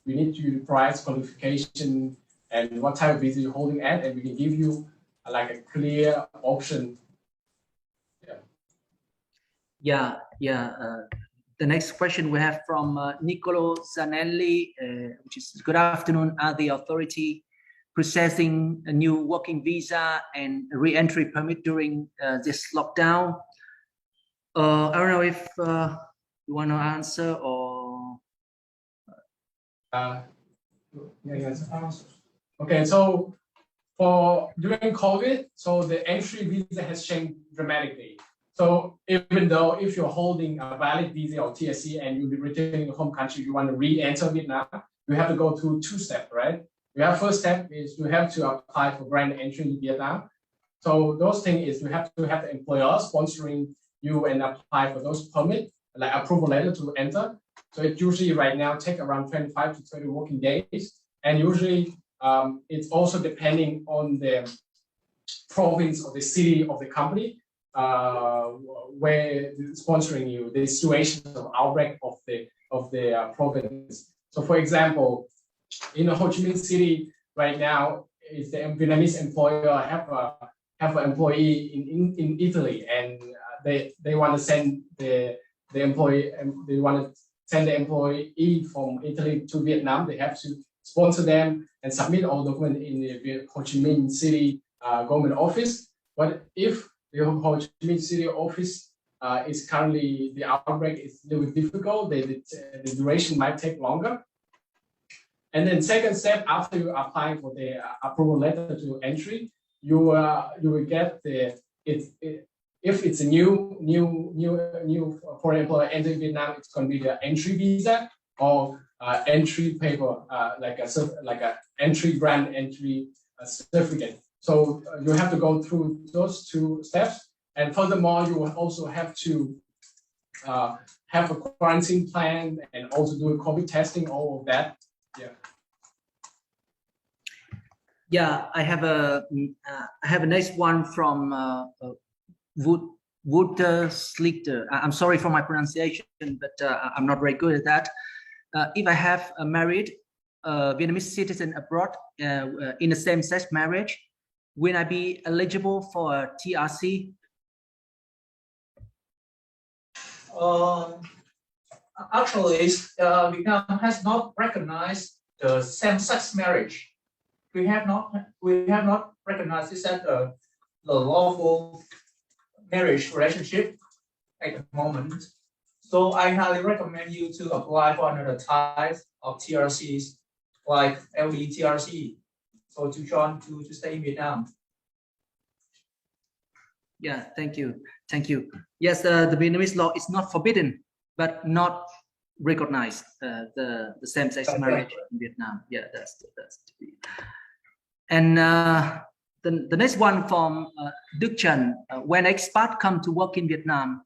we need to provide qualification and what type of visa you're holding at, and we can give you like a clear option. The next question we have from Niccolo Zanelli, which is, good afternoon. Are the authority processing a new working visa and re-entry permit during this lockdown? I don't know if you want to answer or. Okay, so for during COVID, so the entry visa has changed dramatically. So even though if you're holding a valid visa or TSC and you'll be returning to home country, you want to re-enter Vietnam, you have to go through 2 steps, right? Your first step is you have to apply for brand entry in Vietnam. So those things is you have to have the employer sponsoring you and apply for those permit, like approval letter to enter. So it usually right now take around 25 to 30 working days. And usually it's also depending on the province or the city of the company where sponsoring you, the situation of outbreak of the province. So for example, in Ho Chi Minh City right now, is the Vietnamese employer have an employee in Italy, and they want to send the employee, they want to send the employee from Italy to Vietnam, they have to sponsor them and submit all documents in the Ho Chi Minh City government office. But if the Ho Chi Minh City office is currently, the outbreak is a little bit difficult, the duration might take longer. And then second step, after you apply for the approval letter to entry, you will get the, if it's a new foreign employer entering Vietnam, it's going to be the entry visa or entry paper, like a entry grant entry certificate. So you have to go through those two steps. And furthermore, you will also have to have a quarantine plan and also do a COVID testing, all of that. Yeah. Yeah, I have a next one from Wouter Slichter. I'm sorry for my pronunciation, but I'm not very good at that. If I have a married Vietnamese citizen abroad in a same-sex marriage, will I be eligible for a TRC? Actually, Vietnam has not recognized the same-sex marriage. We have not recognized this as the lawful marriage relationship at the moment. So I highly recommend you to apply for another type of TRCs like LD TRC. So to stay in Vietnam. Yeah, thank you. Yes, the Vietnamese law is not forbidden, but not recognized the same-sex marriage in Vietnam. Yeah, that's and the next one from BritCham. When expats come to work in Vietnam,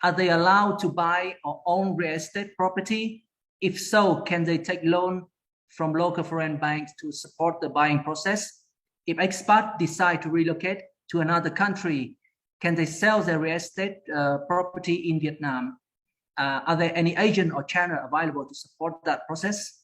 are they allowed to buy or own real estate property? If so, can they take loan from local foreign banks to support the buying process? If expats decide to relocate to another country, can they sell their real estate property in Vietnam? Are there any agent or channel available to support that process?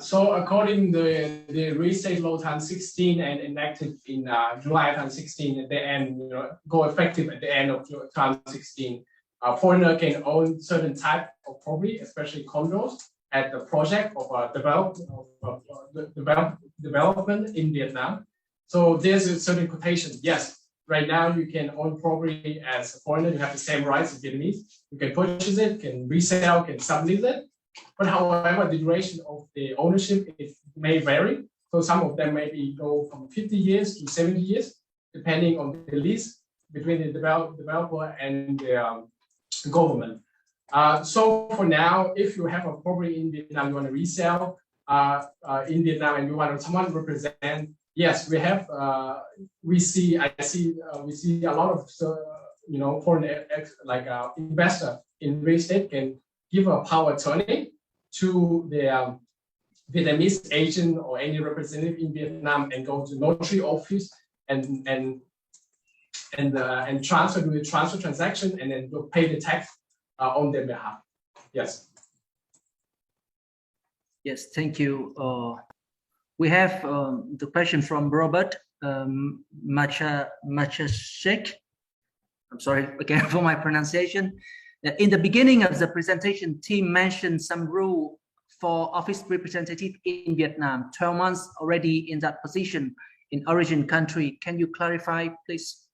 So according to the real estate law 2016 and enacted in July 2016 at the end, go effective at the end of 2016, a foreigner can own certain type of property, especially condos, at the project of development in Vietnam. So there's a certain quotation. Yes, right now you can own property as a foreigner. You have the same rights as Vietnamese. You can purchase it, can resell, can sublease it. But however, the duration of the ownership may vary. So some of them maybe go from 50 years to 70 years, depending on the lease between the developer and the government. So for now, if you have a property in Vietnam, you want to resell in Vietnam, and you want someone to represent. Yes, we have. We see a lot of foreign investor in real estate can give a power attorney to the Vietnamese agent or any representative in Vietnam and go to notary office and transfer, do the transfer transaction, and then pay the tax on their behalf. Yes. Yes, thank you. We have the question from Robert Machashek. I'm sorry again for my pronunciation. In the beginning of the presentation, Tim mentioned some rule for office representative in Vietnam, 12 months already in that position in origin country. Can you clarify, please?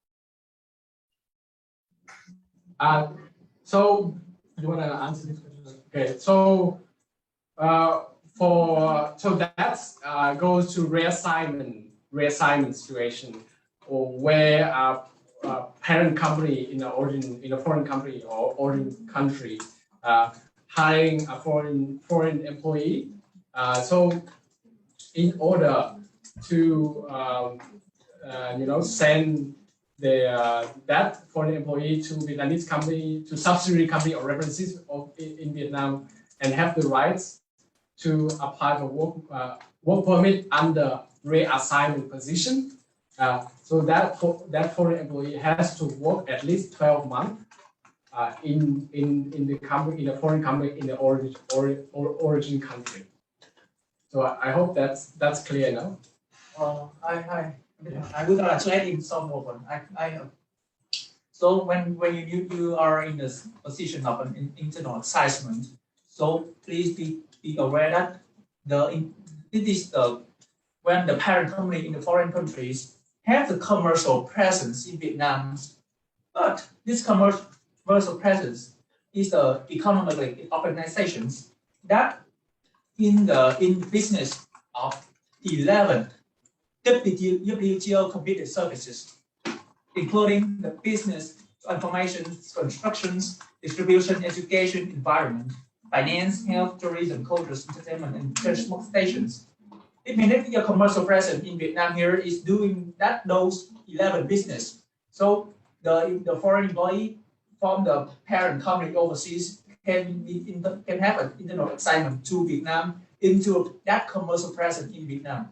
So you want to answer this question? Okay. So that goes to reassignment situation, or where parent company in a foreign country or origin country hiring a foreign employee. So in order to send that foreign employee to Vietnamese company, to subsidiary company or representatives in Vietnam, and have the rights to apply for work permit under reassignment position. So that foreign employee has to work at least 12 months in the company, in a foreign company in the origin country. So I hope that's clear now. I will translate in some moment. So when you are in the position of an internal assessment, so please be aware that it is when the parent company in the foreign countries have the commercial presence in Vietnam, but this commercial presence is the economic organizations that in business of 11 WTO completed services, including the business, information, constructions, distribution, education, environment, finance, health, tourism, cultures, entertainment, and transport stations. It means that your commercial presence in Vietnam here is doing those 11 business. So the foreign employee from the parent company overseas can have an internal assignment to Vietnam into that commercial presence in Vietnam.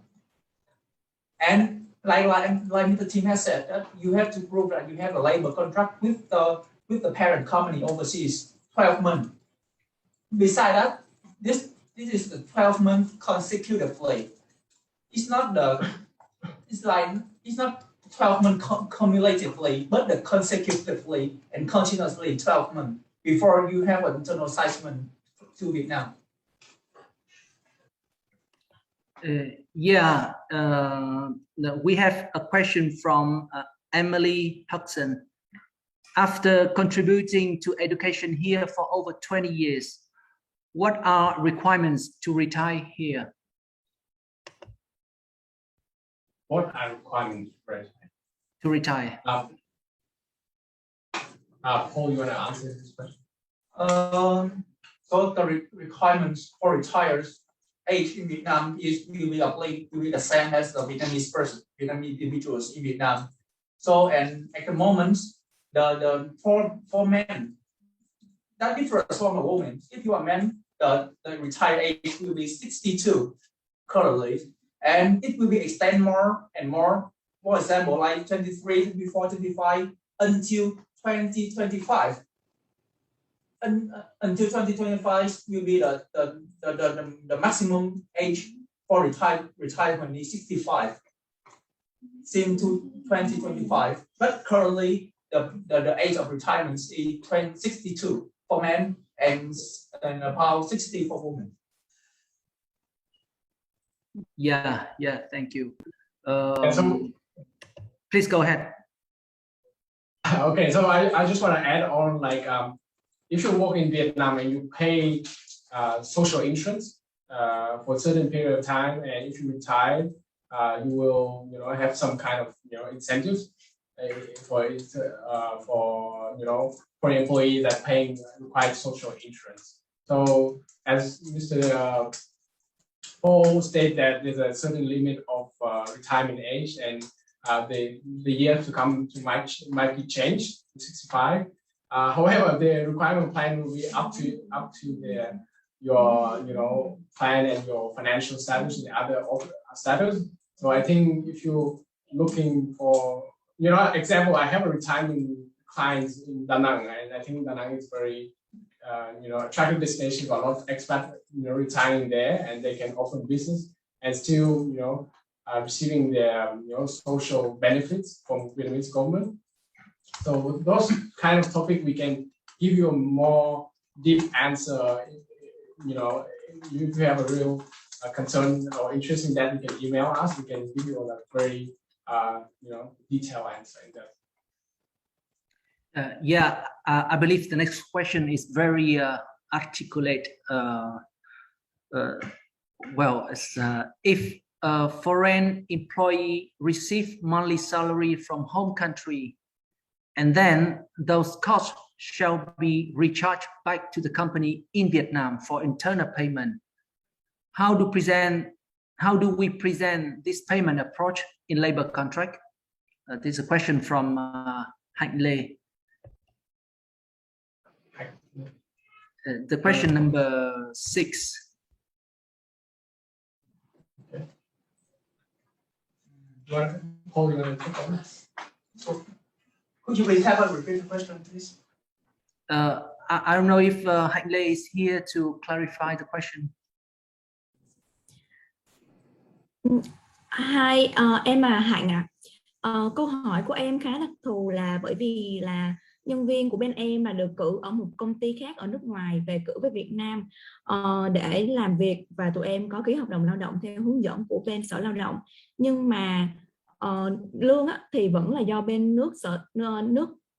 And like Mr. Tim has said, that you have to prove that you have a labor contract with the parent company overseas 12 months. Besides that, this is the 12-month consecutively. It's not 12 months cumulatively, but the consecutively and continuously 12 months before you have an internal assignment to Vietnam. We have a question from Emily Hudson. After contributing to education here for over 20 years, what are requirements to retire here? What are requirements to retire? Paul, you want to answer this question? So the requirements for retires age in Vietnam will be the same as the Vietnamese individuals in Vietnam. So and at the moment, for men, that differs from a woman. If you are men, the retired age will be 62 currently, and it will be extended more and more. For example, like 23, 24, 25 until 2025. And until 2025 will be the maximum age for retirement is 65. Since to 2025, but currently the age of retirement is 62 for men and about 60 for women. Yeah, thank you. Please go ahead. Okay, so I just want to add on, like, if you work in Vietnam and you pay social insurance for a certain period of time, and if you retire, you will, have some kind of, incentives for employees that paying required social insurance. So as Mr. Paul stated, that there's a certain limit of retirement age, and the year to come might be changed to 65. However, the requirement plan will be up to your plan and your financial status and the other status. So I think if you're looking for, example, I have a retirement clients in Da Nang, and I think Da Nang is very attractive destination for a lot of expats retiring there, and they can open business and still receiving their social benefits from Vietnamese government. So those kind of topic we can give you a more deep answer. If you have a real concern or interest in that, you can email us. We can give you a very detailed answer in that. I believe the next question is very articulate. If a foreign employee receive monthly salary from home country, and then those costs shall be recharged back to the company in Vietnam for internal payment, how do we present this payment approach in labor contract? This is a question from Hạnh Lê. The question number 6. Paul, you want to take on this? Could you please have a repeat the question, please? I don't know if Hạnh Lê is here to clarify the question. Hi, em là Hạnh ạ. Câu hỏi của em khá đặc thù là bởi vì là nhân viên của bên em là được cử ở một công ty khác ở nước ngoài về cử về Việt Nam để làm việc, và tụi em có ký hợp đồng lao động theo hướng dẫn của bên Sở Lao động, nhưng mà lương thì vẫn là do bên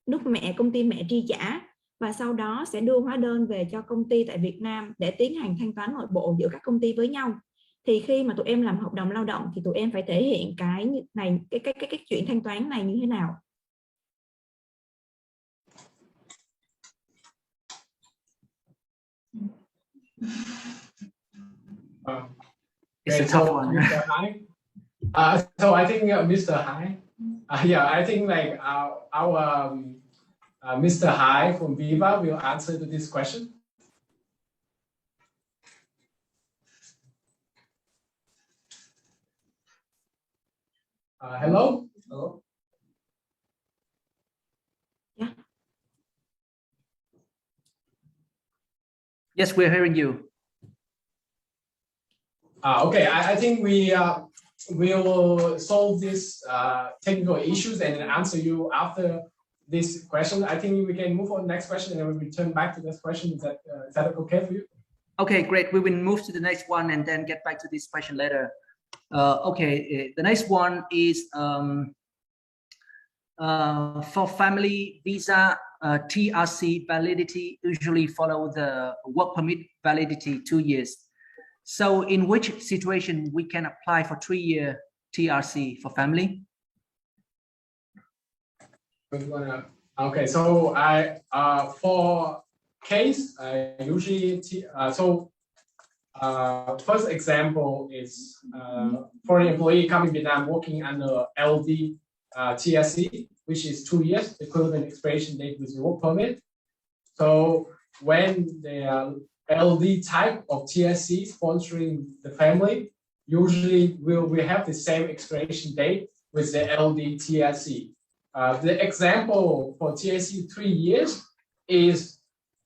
nước mẹ, công ty mẹ chi trả, và sau đó sẽ đưa hóa đơn về cho công ty tại Việt Nam để tiến hành thanh toán nội bộ giữa các công ty với nhau. Thì khi mà tụi em làm hợp đồng lao động thì tụi em phải thể hiện cái này, cái chuyện thanh toán này như thế nào? It's a tough one. Mr. Hai. So I think Mr. Hai. Yeah, I think like our Mr. Hai from Viva will answer to this question. Hello. Hello. Yeah. Yes, we're hearing you. Okay, I think we will solve this technical issues and then answer you after this question. I think we can move on to the next question and then we'll return back to this question. Is that okay for you? Okay, great. We will move to the next one and then get back to this question later. Okay, the next one is for family visa, TRC validity usually follow the work permit validity 2 years. So in which situation we can apply for 3-year TRC for family? Okay, so for case usually first example is for an employee coming to Vietnam working under LD TSC, which is 2 years, equivalent expiration date with work permit. So when the LD type of TSC sponsoring the family, usually we have the same expiration date with the LD TSC. The example for TSC 3 years is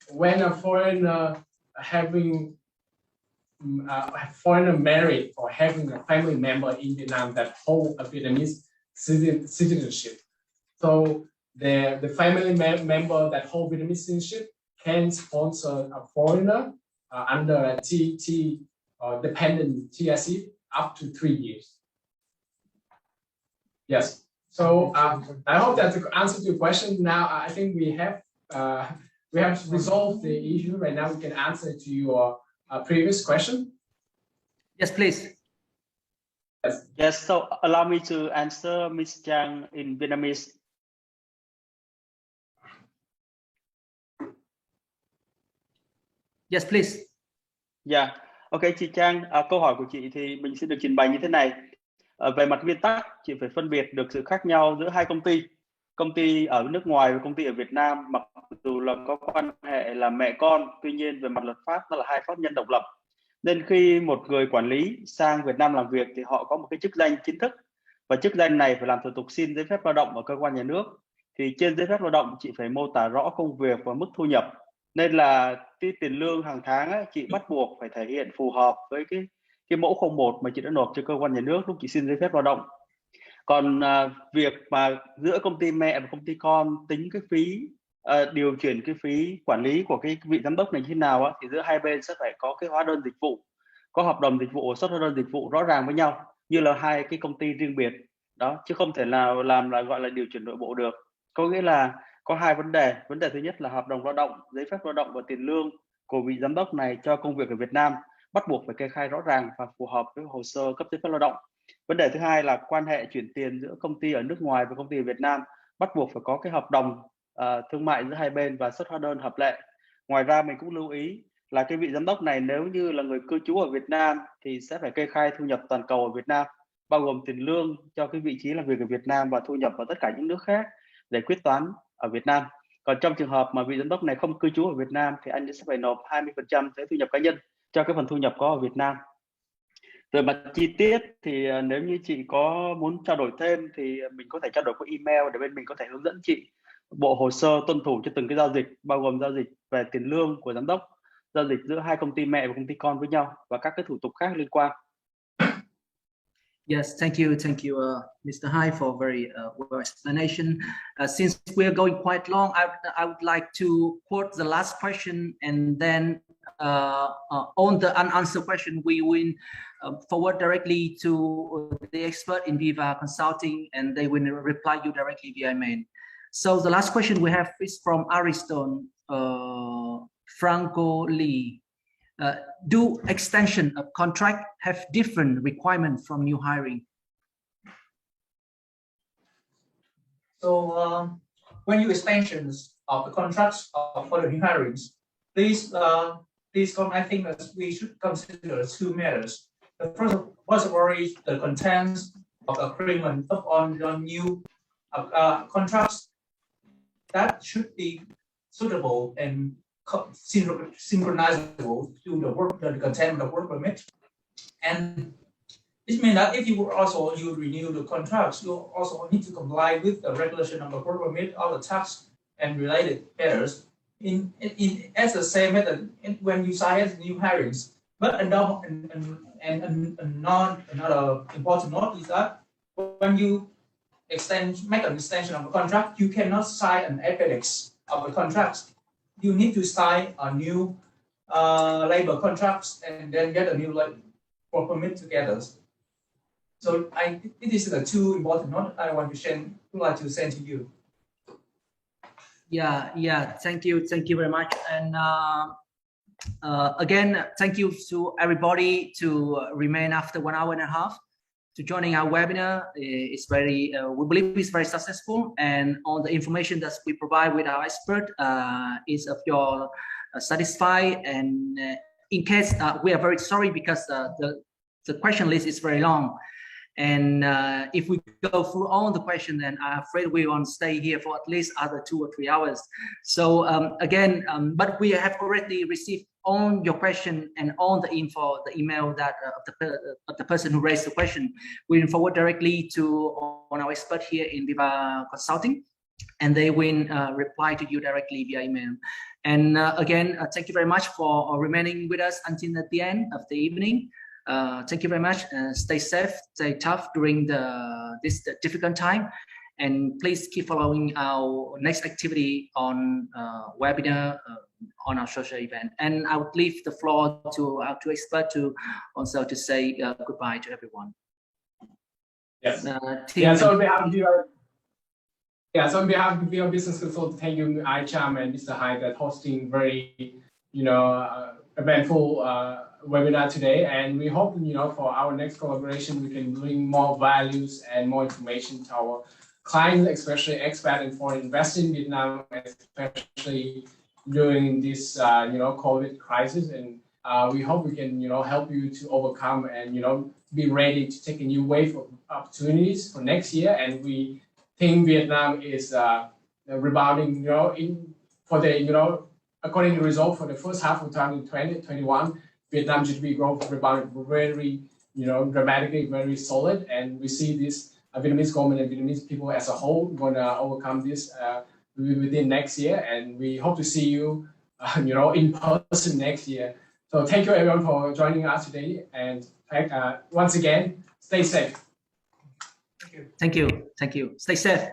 when a foreigner foreigner married or having a family member in Vietnam that hold a Vietnamese citizenship. So the family member that hold Vietnamese citizenship can sponsor a foreigner under a dependent TSC up to 3 years. Yes. So I hope that's the answer to your question. Now I think we have resolved the issue. Right now we can answer to your previous question. Yes, please. Yes. Yes. So allow me to answer Ms. Chang in Vietnamese. Yes, please. Yeah. Ok, chị Trang, câu hỏi của chị thì mình sẽ được trình bày như thế này. Về mặt nguyên tắc, chị phải phân biệt được sự khác nhau giữa hai công ty ở nước ngoài và công ty ở Việt Nam, mặc dù là có quan hệ là mẹ con, tuy nhiên về mặt luật pháp nó là hai pháp nhân độc lập. Nên khi một người quản lý sang Việt Nam làm việc thì họ có một cái chức danh chính thức, và chức danh này phải làm thủ tục xin giấy phép lao động ở cơ quan nhà nước. Thì trên giấy phép lao động chị phải mô tả rõ công việc và mức thu nhập. Nên là cái tiền lương hàng tháng ấy, chị bắt buộc phải thể hiện phù hợp với cái mẫu 01 mà chị đã nộp cho cơ quan nhà nước lúc chị xin giấy phép lao động. Còn việc mà giữa công ty mẹ và công ty con tính cái phí điều chuyển cái phí quản lý của cái vị giám đốc này như thế nào á, thì giữa hai bên sẽ phải có cái hóa đơn dịch vụ, có hợp đồng dịch vụ, xuất hóa đơn dịch vụ rõ ràng với nhau như là hai cái công ty riêng biệt đó, chứ không thể nào làm là gọi là điều chuyển nội bộ được. Có nghĩa là có hai vấn đề. Vấn đề thứ nhất là hợp đồng lao động, giấy phép lao động và tiền lương của vị giám đốc này cho công việc ở Việt Nam bắt buộc phải kê khai rõ ràng và phù hợp với hồ sơ cấp giấy phép lao động. Vấn đề thứ hai là quan hệ chuyển tiền giữa công ty ở nước ngoài và công ty ở Việt Nam bắt buộc phải có cái hợp đồng thương mại giữa hai bên và xuất hóa đơn hợp lệ. Ngoài ra mình cũng lưu ý là cái vị giám đốc này nếu như là người cư trú ở Việt Nam thì sẽ phải kê khai thu nhập toàn cầu ở Việt Nam, bao gồm tiền lương cho cái vị trí làm việc ở Việt Nam và thu nhập ở tất cả những nước khác để quyết toán ở Việt Nam. Còn trong trường hợp mà vị giám đốc này không cư trú ở Việt Nam thì anh sẽ phải nộp 20% thuế thu nhập cá nhân cho cái phần thu nhập có ở Việt Nam. Về mặt chi tiết thì nếu như chị có muốn trao đổi thêm thì mình có thể trao đổi qua email để bên mình có thể hướng dẫn chị bộ hồ sơ tuân thủ cho từng cái giao dịch, bao gồm giao dịch về tiền lương của giám đốc, giao dịch giữa hai công ty mẹ và công ty con với nhau và các cái thủ tục khác liên quan. Yes, thank you, Mr. Hai, for very well explanation. Since we're going quite long, I would like to quote the last question, and then on the unanswered question, we will forward directly to the expert in Viva Consulting, and they will reply you directly via email. So the last question we have is from Ariston Franco Lee. Do extension of contract have different requirements from new hiring? So when you extensions of the contracts for the new hirings, please I think that we should consider two matters. The first of all is the contents of the agreement on your new contracts that should be suitable and synchronizable to the content of the work permit. And it means that if you renew the contracts, you also need to comply with the regulation of the work permit, all the tax and related matters as the same method when you sign as new hirings. But another important note is that when you make an extension of the contract, you cannot sign an appendix of the contracts. You need to sign a new labor contracts and then get a new work permit together. So it is the two important notes I would like to send to you. Yeah. Thank you very much. And again, thank you to everybody to remain after 1 hour and a half to joining our webinar. It's very, we believe it's very successful, and all the information that we provide with our expert is of your satisfied. And in case we are very sorry because the question list is very long, and if we go through all the questions, then I'm afraid we won't stay here for at least other 2 or 3 hours. So again, but we have already received on your question and on the info, the email that of the person who raised the question. We will forward directly to on our expert here in Viva Consulting, and they will reply to you directly via email. And again, thank you very much for remaining with us until at the end of the evening. Thank you very much. Stay safe, stay tough during this difficult time, and please keep following our next activity on webinar on our social event. And I would leave the floor to our two experts to also to say goodbye to everyone. Yes. So on behalf of Viva Business Consulting, thank you ICHAM and Mr. Hai that hosting very eventful webinar today, and we hope for our next collaboration we can bring more values and more information to our clients, especially expat and foreign investors in Vietnam, especially during this COVID crisis. And we hope we can help you to overcome and be ready to take a new wave of opportunities for next year. And we think Vietnam is rebounding according to the result for the first half of 2021, Vietnam GDP growth rebounded very dramatically, very solid, and we see this Vietnamese government and Vietnamese people as a whole going to overcome this within next year, and we hope to see you in person next year. So thank you everyone for joining us today, and once again, stay safe. Thank you. Stay safe.